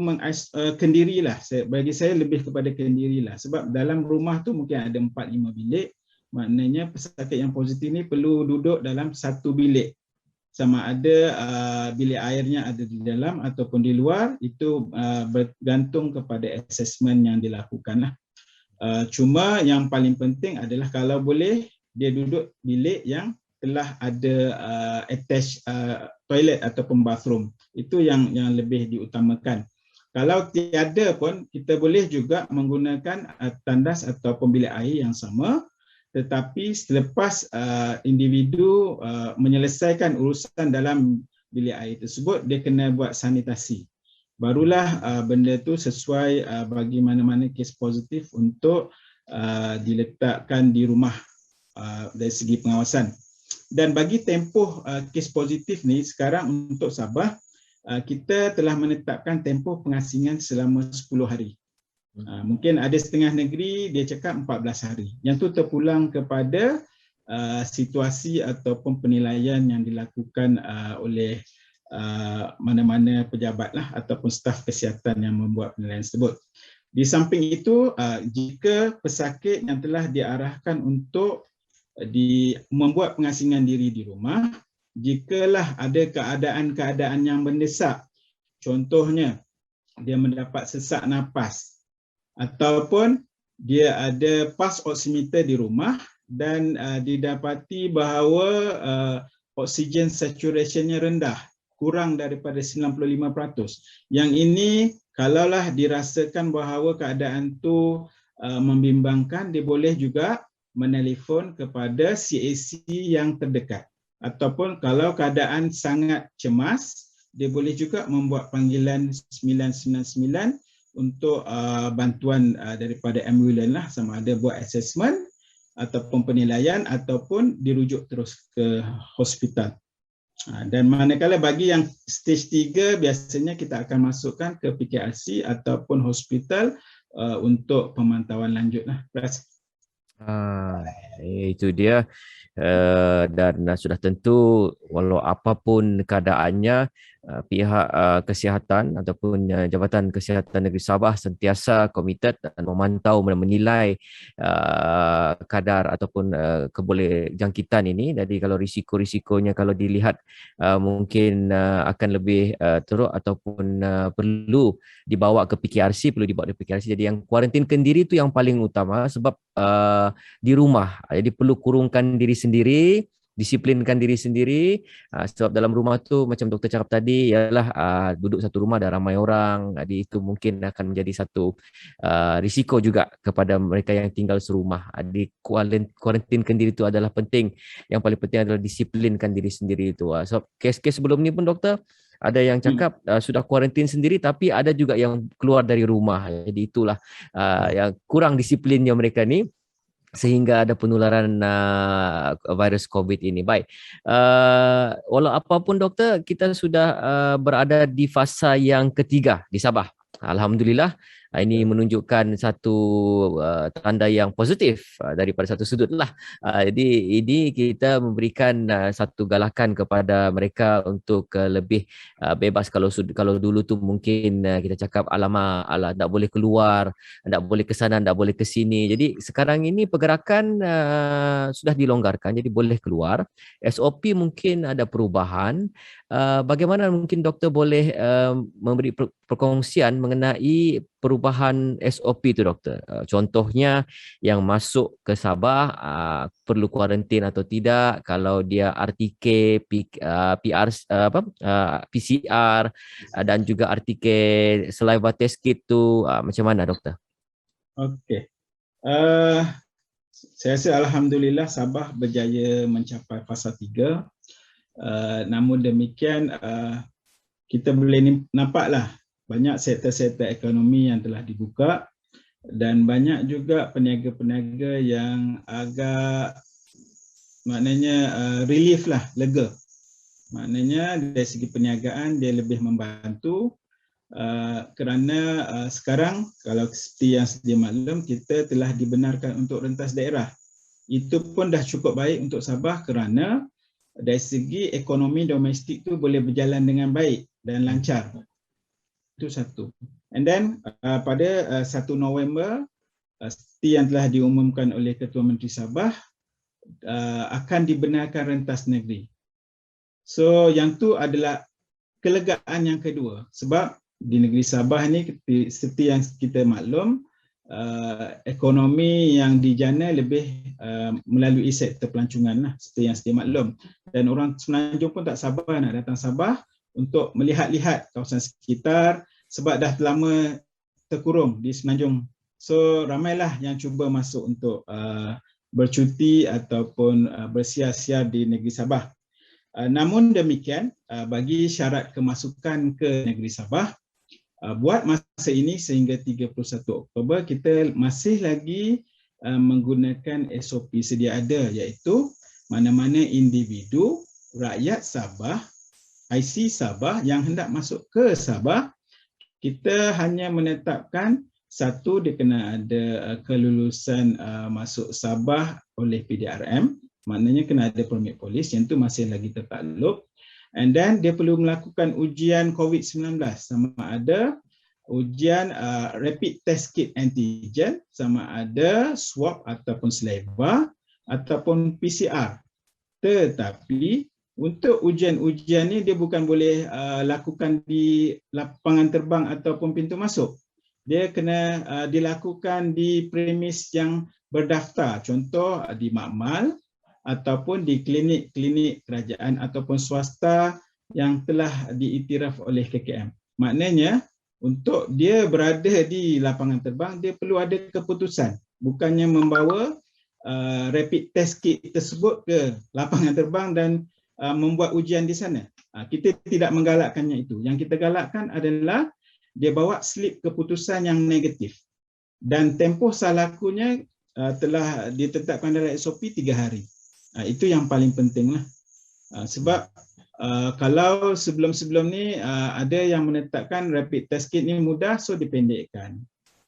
kendirilah. Bagi saya lebih kepada kendirilah, sebab dalam rumah tu mungkin ada 4-5 bilik. Maknanya pesakit yang positif ni perlu duduk dalam satu bilik, sama ada bilik airnya ada di dalam ataupun di luar. Itu bergantung kepada assessment yang dilakukan lah. Cuma yang paling penting adalah kalau boleh dia duduk bilik yang telah ada attached toilet ataupun bathroom. Itu yang lebih diutamakan. Kalau tiada pun, kita boleh juga menggunakan tandas ataupun bilik air yang sama. Tetapi selepas individu menyelesaikan urusan dalam bilik air tersebut, dia kena buat sanitasi. Barulah benda tu sesuai bagi mana-mana kes positif untuk diletakkan di rumah dari segi pengawasan. Dan bagi tempoh kes positif ni, sekarang untuk Sabah, kita telah menetapkan tempoh pengasingan selama 10 hari. Mungkin ada setengah negeri dia cakap 14 hari. Yang tu terpulang kepada situasi ataupun penilaian yang dilakukan oleh mana-mana pejabat lah ataupun staf kesihatan yang membuat penilaian tersebut. Di samping itu, jika pesakit yang telah diarahkan untuk membuat pengasingan diri di rumah, jikalah ada keadaan-keadaan yang mendesak, contohnya dia mendapat sesak nafas, ataupun dia ada pulse oximeter di rumah dan didapati bahawa oksigen saturation-nya rendah, kurang daripada 95%. Yang ini kalaulah dirasakan bahawa keadaan tu membimbangkan, dia boleh juga menelefon kepada CAC yang terdekat. Ataupun kalau keadaan sangat cemas, dia boleh juga membuat panggilan 999 untuk bantuan daripada ambulans lah, sama ada buat assessment ataupun penilaian ataupun dirujuk terus ke hospital. Dan manakala bagi yang stage 3, biasanya kita akan masukkan ke PKRC ataupun hospital untuk pemantauan lanjut lah. Itu dia. Dan sudah tentu walau apapun keadaannya, pihak kesihatan ataupun Jabatan Kesihatan Negeri Sabah sentiasa komited dan memantau dan menilai kadar ataupun keboleh jangkitan ini. Jadi kalau risiko-risikonya kalau dilihat mungkin akan lebih teruk ataupun perlu dibawa ke PKRC, Jadi yang kuarantinkan diri itu yang paling utama, sebab di rumah, jadi perlu kurungkan diri sendiri disiplinkan diri sendiri, sebab dalam rumah tu macam doktor cakap tadi ialah duduk satu rumah ada ramai orang, jadi itu mungkin akan menjadi satu risiko juga kepada mereka yang tinggal serumah. Di kuarantinkan diri itu adalah penting. Yang paling penting adalah disiplinkan diri sendiri itu. So kes-kes sebelum ni pun doktor ada yang cakap sudah kuarantin sendiri tapi ada juga yang keluar dari rumah. Jadi itulah yang kurang disiplinnya mereka ni sehingga ada penularan virus COVID ini. Baik, walau apapun doktor, kita sudah berada di fasa yang ketiga di Sabah. Alhamdulillah, ini menunjukkan satu tanda yang positif daripada satu sudut lah. Jadi ini kita memberikan satu galakan kepada mereka untuk lebih bebas. Kalau dulu tu mungkin kita cakap alamak, tak boleh keluar, tak boleh ke sana, tak boleh ke sini. Jadi sekarang ini pergerakan sudah dilonggarkan, jadi boleh keluar. SOP mungkin ada perubahan. Bagaimana mungkin doktor boleh memberi perkongsian mengenai perubahan SOP itu doktor? Contohnya yang masuk ke Sabah perlu kuarantin atau tidak, kalau dia RTK, PR, PCR dan juga RTK saliva test kit tu macam mana doktor? Okey. Saya rasa alhamdulillah Sabah berjaya mencapai fasa 3. Namun demikian kita boleh nampaklah banyak sektor-sektor ekonomi yang telah dibuka dan banyak juga peniaga-peniaga yang agak maknanya relief lah, lega. Maknanya dari segi perniagaan dia lebih membantu kerana sekarang kalau seperti yang sedia maklum kita telah dibenarkan untuk rentas daerah. Itu pun dah cukup baik untuk Sabah kerana dari segi ekonomi domestik tu boleh berjalan dengan baik dan lancar. Itu satu. And then pada 1 November seperti yang telah diumumkan oleh Ketua Menteri Sabah akan dibenarkan rentas negeri. So yang tu adalah kelegaan yang kedua sebab di negeri Sabah ni seperti yang kita maklum ekonomi yang dijana lebih melalui sektor pelancongan lah, seperti yang sedia maklum. Dan orang Semenanjung pun tak sabar nak datang Sabah untuk melihat-lihat kawasan sekitar sebab dah lama terkurung di Semenanjung. So ramailah yang cuba masuk untuk bercuti ataupun bersiar-siar di negeri Sabah. Namun demikian, bagi syarat kemasukan ke negeri Sabah, buat masa ini sehingga 31 Oktober kita masih lagi menggunakan SOP sedia ada, iaitu mana-mana individu rakyat Sabah, IC Sabah yang hendak masuk ke Sabah, kita hanya menetapkan satu, dia kena ada kelulusan masuk Sabah oleh PDRM, maknanya kena ada permit polis, yang tu masih lagi tertakluk. And then dia perlu melakukan ujian COVID-19, sama ada ujian rapid test kit antigen, sama ada swab ataupun saliva ataupun PCR. Tetapi untuk ujian-ujian ni dia bukan boleh lakukan di lapangan terbang ataupun pintu masuk. Dia kena dilakukan di premis yang berdaftar, contoh di makmal ataupun di klinik-klinik kerajaan ataupun swasta yang telah diiktiraf oleh KKM. Maknanya untuk dia berada di lapangan terbang, dia perlu ada keputusan. Bukannya membawa rapid test kit tersebut ke lapangan terbang dan membuat ujian di sana. Kita tidak menggalakkannya itu. Yang kita galakkan adalah dia bawa slip keputusan yang negatif. Dan tempoh salakunya telah ditetapkan dalam SOP 3 hari. Itu yang paling penting lah. Sebab kalau sebelum-sebelum ni ada yang menetapkan rapid test kit ni mudah, so dipendekkan.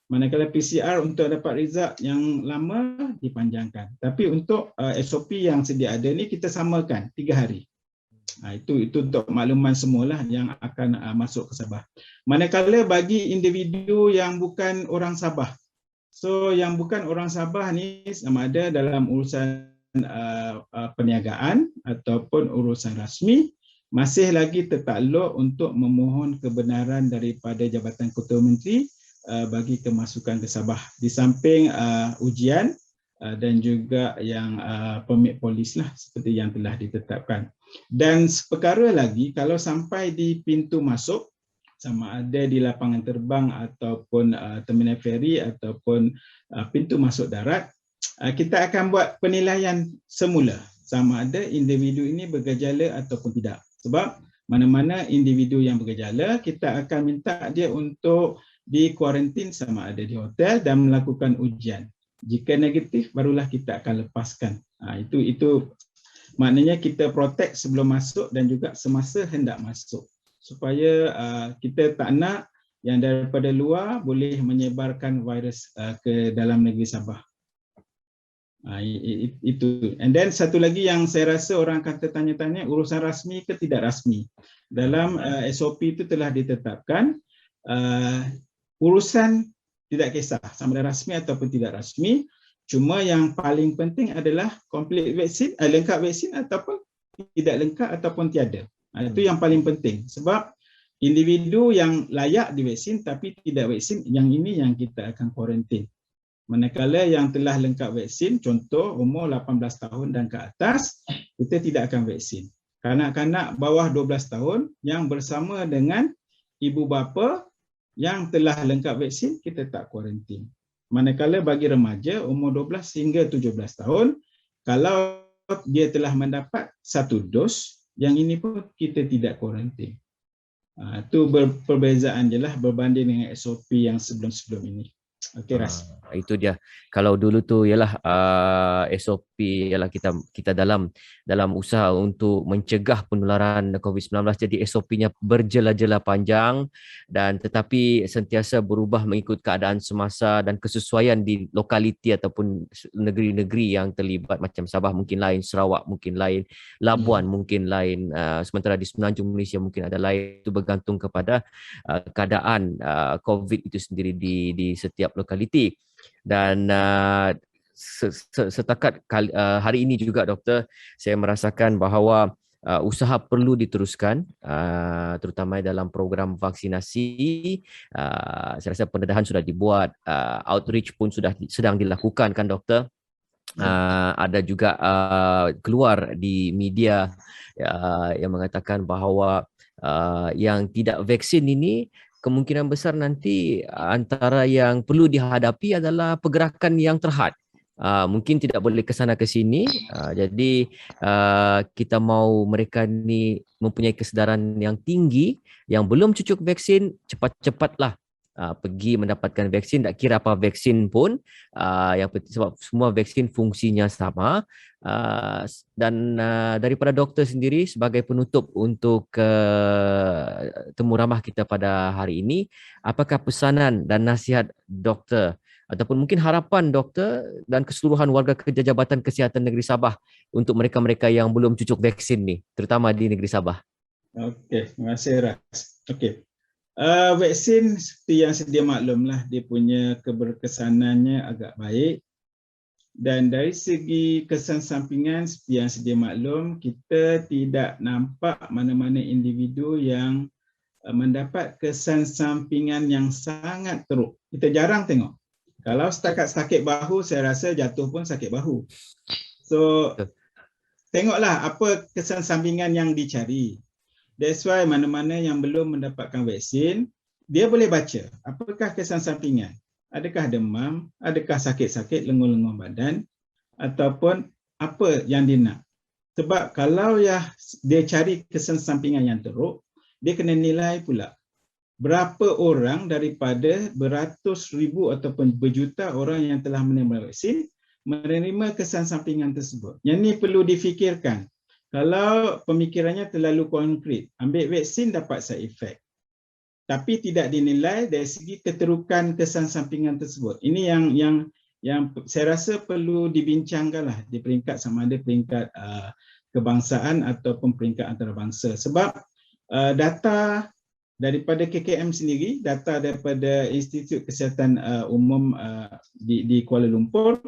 Manakala PCR untuk dapat result yang lama dipanjangkan. Tapi untuk SOP yang sedia ada ni kita samakan 3 hari. Itu untuk makluman semualah yang akan masuk ke Sabah. Manakala bagi individu yang bukan orang Sabah. So yang bukan orang Sabah ni sama ada dalam urusan perniagaan ataupun urusan rasmi masih lagi tertakluk untuk memohon kebenaran daripada Jabatan Ketua Menteri bagi kemasukan ke Sabah. Di samping ujian, dan juga yang permit polis lah seperti yang telah ditetapkan. Dan perkara lagi, kalau sampai di pintu masuk, sama ada di lapangan terbang ataupun terminal feri ataupun pintu masuk darat, kita akan buat penilaian semula sama ada individu ini bergejala ataupun tidak. Sebab mana-mana individu yang bergejala, kita akan minta dia untuk dikuarantin sama ada di hotel dan melakukan ujian. Jika negatif, barulah kita akan lepaskan. Itu maknanya kita protect sebelum masuk dan juga semasa hendak masuk. Supaya kita tak nak yang daripada luar boleh menyebarkan virus ke dalam negeri Sabah. Itu. And then satu lagi yang saya rasa orang akan tertanya-tanya, urusan rasmi ke tidak rasmi. Dalam SOP itu telah ditetapkan urusan tidak kisah sama ada rasmi ataupun tidak rasmi. Cuma yang paling penting adalah komplit vaksin, lengkap vaksin ataupun tidak lengkap ataupun tiada. Itu yang paling penting. Sebab individu yang layak divaksin tapi tidak vaksin, yang ini yang kita akan kuarantin. Manakala yang telah lengkap vaksin, contoh umur 18 tahun dan ke atas, kita tidak akan vaksin. Kanak-kanak bawah 12 tahun yang bersama dengan ibu bapa yang telah lengkap vaksin, kita tak kuarantin. Manakala bagi remaja umur 12 hingga 17 tahun, kalau dia telah mendapat satu dos, yang ini pun kita tidak kuarantin. Itu perbezaan je lah berbanding dengan SOP yang sebelum-sebelum ini. Okey, Ras. Itu dia. Kalau dulu tu ialah SOP ialah kita dalam usaha untuk mencegah penularan COVID-19, jadi SOP-nya berjela-jela panjang dan tetapi sentiasa berubah mengikut keadaan semasa dan kesesuaian di lokaliti ataupun negeri-negeri yang terlibat, macam Sabah mungkin lain, Sarawak mungkin lain, Labuan mungkin lain, sementara di Semenanjung Malaysia mungkin ada lain. Itu bergantung kepada keadaan COVID itu sendiri di setiap lokaliti. Dan setakat hari ini juga, Doktor, saya merasakan bahawa usaha perlu diteruskan, terutama dalam program vaksinasi. Saya rasa pendedahan sudah dibuat, outreach pun sedang dilakukan kan, Doktor. Ada juga keluar di media yang mengatakan bahawa yang tidak vaksin ini kemungkinan besar nanti antara yang perlu dihadapi adalah pergerakan yang terhad. Mungkin tidak boleh ke sana ke sini. Jadi kita mahu mereka ni mempunyai kesedaran yang tinggi, yang belum cucuk vaksin, cepat-cepatlah pergi mendapatkan vaksin, tak kira apa vaksin pun, yang penting sebab semua vaksin fungsinya sama. Dan daripada doktor sendiri sebagai penutup untuk temu ramah kita pada hari ini, apakah pesanan dan nasihat doktor ataupun mungkin harapan doktor dan keseluruhan warga kerja Jabatan Kesihatan Negeri Sabah untuk mereka-mereka yang belum cucuk vaksin ni, terutama di Negeri Sabah? Okey, terima kasih, Ras. Okey. Vaksin seperti yang sedia maklumlah, dia punya keberkesanannya agak baik, dan dari segi kesan sampingan seperti yang sedia maklum, kita tidak nampak mana-mana individu yang mendapat kesan sampingan yang sangat teruk. Kita jarang tengok. Kalau setakat sakit bahu, saya rasa jatuh pun sakit bahu. So tengoklah apa kesan sampingan yang dicari. That's why mana-mana yang belum mendapatkan vaksin, dia boleh baca apakah kesan sampingan. Adakah demam, adakah sakit-sakit lengur-lengur badan, ataupun apa yang dia nak. Sebab kalau dia cari kesan sampingan yang teruk, dia kena nilai pula berapa orang daripada beratus ribu ataupun berjuta orang yang telah menerima vaksin menerima kesan sampingan tersebut. Yang ini perlu difikirkan. Kalau pemikirannya terlalu konkret, ambil vaksin dapat side effect, tapi tidak dinilai dari segi keterukan kesan sampingan tersebut. Ini yang saya rasa perlu dibincangkanlah di peringkat sama ada peringkat kebangsaan ataupun peringkat antarabangsa. Sebab data daripada KKM sendiri, data daripada Institut Kesihatan Umum di Kuala Lumpur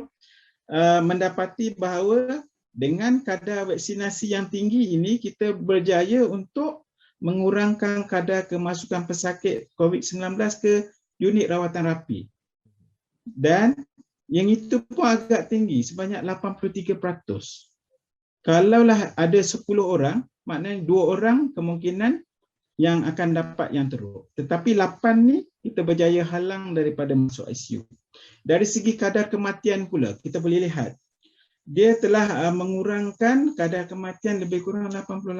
mendapati bahawa dengan kadar vaksinasi yang tinggi ini, kita berjaya untuk mengurangkan kadar kemasukan pesakit COVID-19 ke unit rawatan rapi. Dan Yang itu pun agak tinggi, sebanyak 83%. Kalaulah ada 10 orang, maknanya 2 orang kemungkinan yang akan dapat yang teruk. Tetapi 8 ni kita berjaya halang daripada masuk ICU. Dari segi kadar kematian pula, kita boleh lihat dia telah mengurangkan kadar kematian lebih kurang 88%.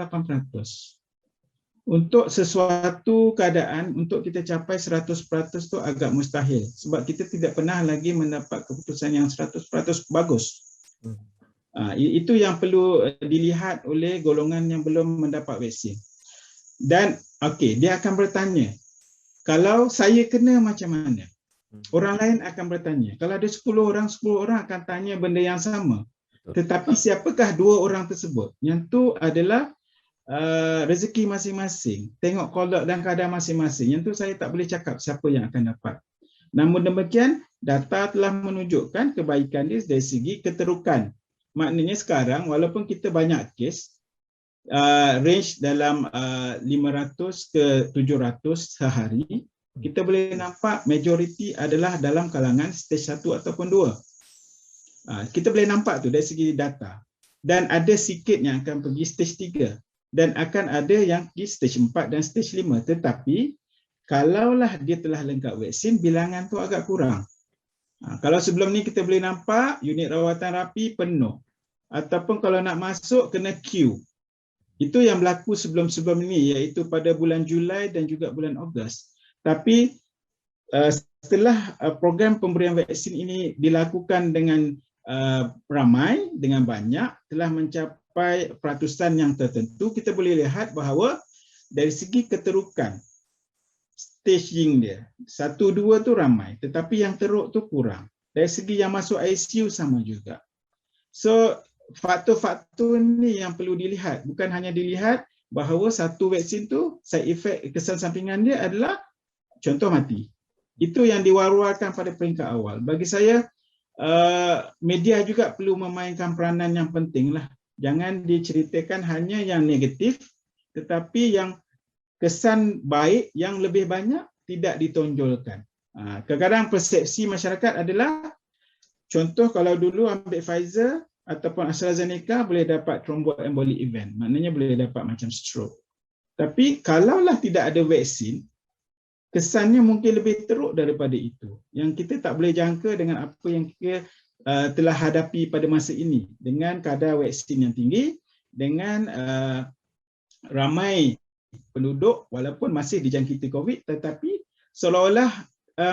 Untuk sesuatu keadaan, untuk kita capai 100% tu agak mustahil. Sebab kita tidak pernah lagi mendapat keputusan yang 100% bagus. Itu yang perlu dilihat oleh golongan yang belum mendapat vaksin. Dan dia akan bertanya, kalau saya kena macam mana? Orang lain akan bertanya. Kalau ada 10 orang akan tanya benda yang sama. Tetapi siapakah 2 orang tersebut? Yang tu adalah rezeki masing-masing. Tengok qada dan qadar masing-masing. Yang tu saya tak boleh cakap siapa yang akan dapat. Namun demikian, data telah menunjukkan kebaikan dia dari segi keterukan. Maknanya sekarang, walaupun kita banyak kes, range dalam 500 ke 700 sehari, kita boleh nampak majoriti adalah dalam kalangan stage 1 ataupun 2. Kita boleh nampak tu dari segi data. Dan ada sikit yang akan pergi stage 3 dan akan ada yang pergi stage 4 dan stage 5. Tetapi kalaulah dia telah lengkap vaksin, bilangan tu agak kurang. Kalau sebelum ni kita boleh nampak unit rawatan rapi penuh, ataupun kalau nak masuk kena queue. Itu yang berlaku sebelum-sebelum ini, iaitu pada bulan Julai dan juga bulan Ogos. Tapi setelah program pemberian vaksin ini dilakukan dengan ramai, dengan banyak, telah mencapai peratusan yang tertentu, kita boleh lihat bahawa dari segi keterukan, staging dia, 1, 2 tu ramai, tetapi yang teruk tu kurang. Dari segi yang masuk ICU sama juga. So, faktor-faktor ni yang perlu dilihat. Bukan hanya dilihat bahawa satu vaksin tu, side effect, kesan sampingan dia adalah contoh mati. Itu yang diwar-warkan pada peringkat awal. Bagi saya, media juga perlu memainkan peranan yang penting lah. Jangan diceritakan hanya yang negatif, tetapi yang kesan baik yang lebih banyak tidak ditonjolkan. Kadang-kadang persepsi masyarakat adalah, contoh kalau dulu ambil Pfizer ataupun AstraZeneca boleh dapat thromboembolic event. Maknanya boleh dapat macam stroke. Tapi kalaulah tidak ada vaksin, kesannya mungkin lebih teruk daripada itu. Yang kita tak boleh jangka dengan apa yang kita telah hadapi pada masa ini. Dengan kadar vaksin yang tinggi, dengan ramai penduduk walaupun masih dijangkiti COVID, tetapi seolah-olah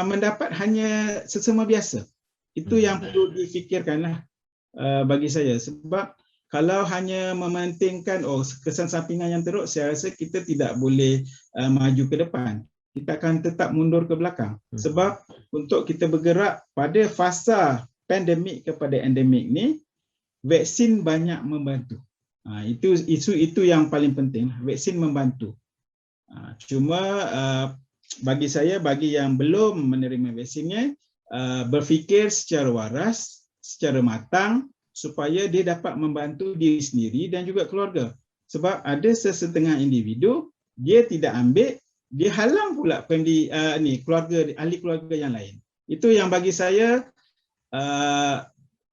mendapat hanya sesama biasa. Itu yang perlu difikirkanlah bagi saya. Sebab kalau hanya mementingkan kesan sampingan yang teruk, saya rasa kita tidak boleh maju ke depan. Kita akan tetap mundur ke belakang. Sebab untuk kita bergerak pada fasa pandemik kepada endemik ni, vaksin banyak membantu. Itu yang paling penting. Vaksin membantu. Cuma bagi saya, bagi yang belum menerima vaksinnya, berfikir secara waras, secara matang, supaya dia dapat membantu diri sendiri dan juga keluarga. Sebab ada sesetengah individu, dia tidak ambil, dia halang pula family keluarga, ahli keluarga yang lain. Itu yang bagi saya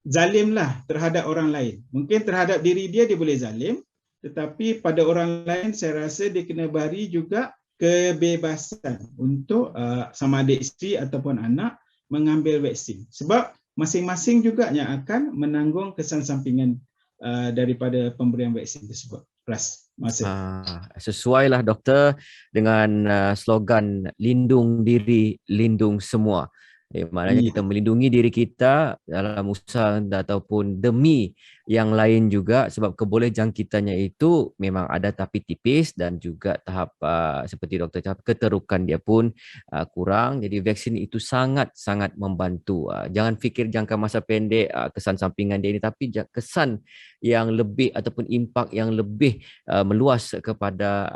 zalimlah terhadap orang lain. Mungkin terhadap diri dia boleh zalim, tetapi pada orang lain saya rasa dia kena beri juga kebebasan untuk sama ada isteri ataupun anak mengambil vaksin. Sebab masing-masing juga yang akan menanggung kesan sampingan daripada pemberian vaksin tersebut. Sesuailah doktor dengan slogan lindung diri, lindung semua. Maknanya kita melindungi diri kita dalam usaha ataupun demi yang lain juga, sebab kebolehjangkitannya itu memang ada tapi tipis, dan juga tahap seperti doktor cakap, keterukan dia pun kurang. Jadi vaksin itu sangat-sangat membantu. Jangan fikir jangka masa pendek kesan sampingan dia ini, tapi kesan yang lebih ataupun impak yang lebih meluas kepada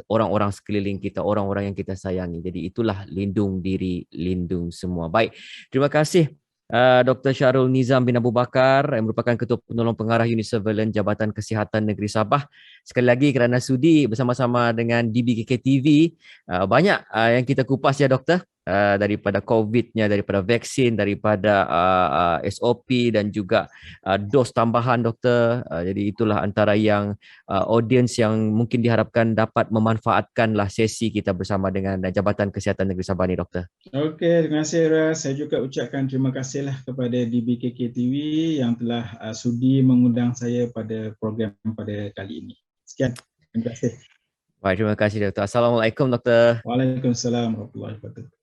orang-orang sekeliling kita, orang-orang yang kita sayangi. Jadi itulah lindung diri, lindung semua. Baik, terima kasih Dr. Syarul Nizam bin Abu Bakar yang merupakan Ketua Penolong Pengarah Unit Surveillance Jabatan Kesihatan Negeri Sabah. Sekali lagi kerana sudi bersama-sama dengan DBKK TV. Banyak yang kita kupas ya doktor. daripada COVID-nya, daripada vaksin, daripada SOP dan juga dos tambahan, Doktor. Jadi itulah antara yang audiens yang mungkin diharapkan dapat memanfaatkanlah sesi kita bersama dengan Jabatan Kesihatan Negeri Sabah ni, Doktor. Okey, terima kasih Ras. Saya juga ucapkan terima kasihlah kepada DBKK TV yang telah sudi mengundang saya pada program pada kali ini. Sekian, terima kasih. Baik, terima kasih, Doktor. Assalamualaikum, Doktor. Waalaikumsalam warahmatullahi wabarakatuh.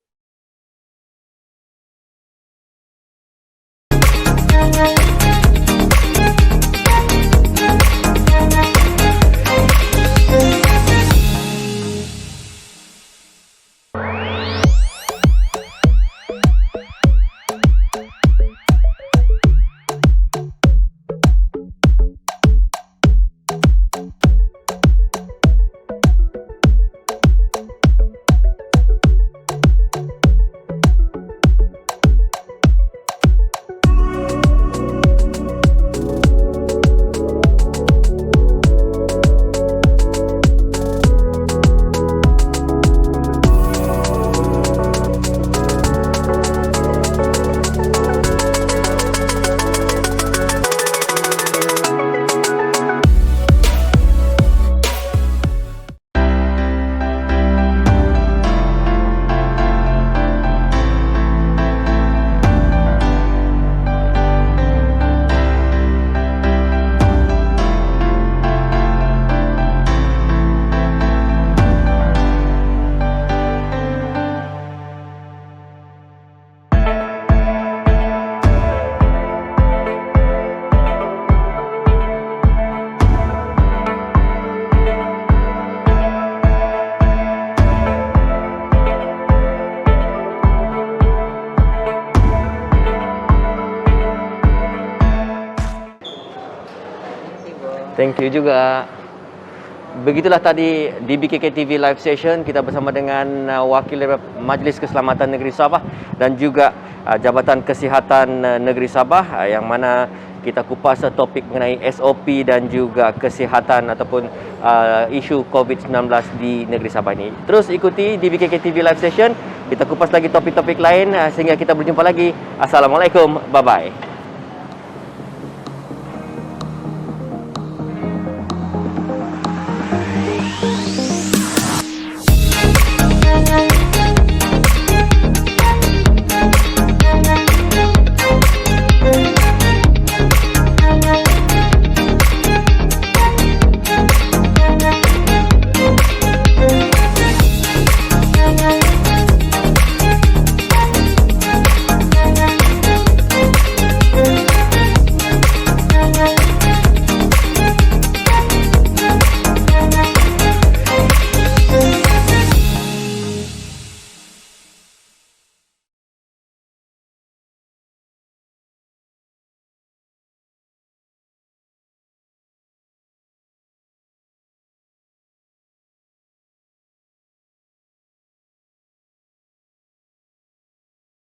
Thank you juga. Begitulah tadi DBKK TV live session kita bersama dengan wakil Majlis Keselamatan Negeri Sabah dan juga Jabatan Kesihatan Negeri Sabah yang mana kita kupas topik mengenai SOP dan juga kesihatan ataupun isu COVID-19 di Negeri Sabah ini. Terus ikuti DBKK TV live session. Kita kupas lagi topik-topik lain sehingga kita berjumpa lagi. Assalamualaikum. Bye-bye.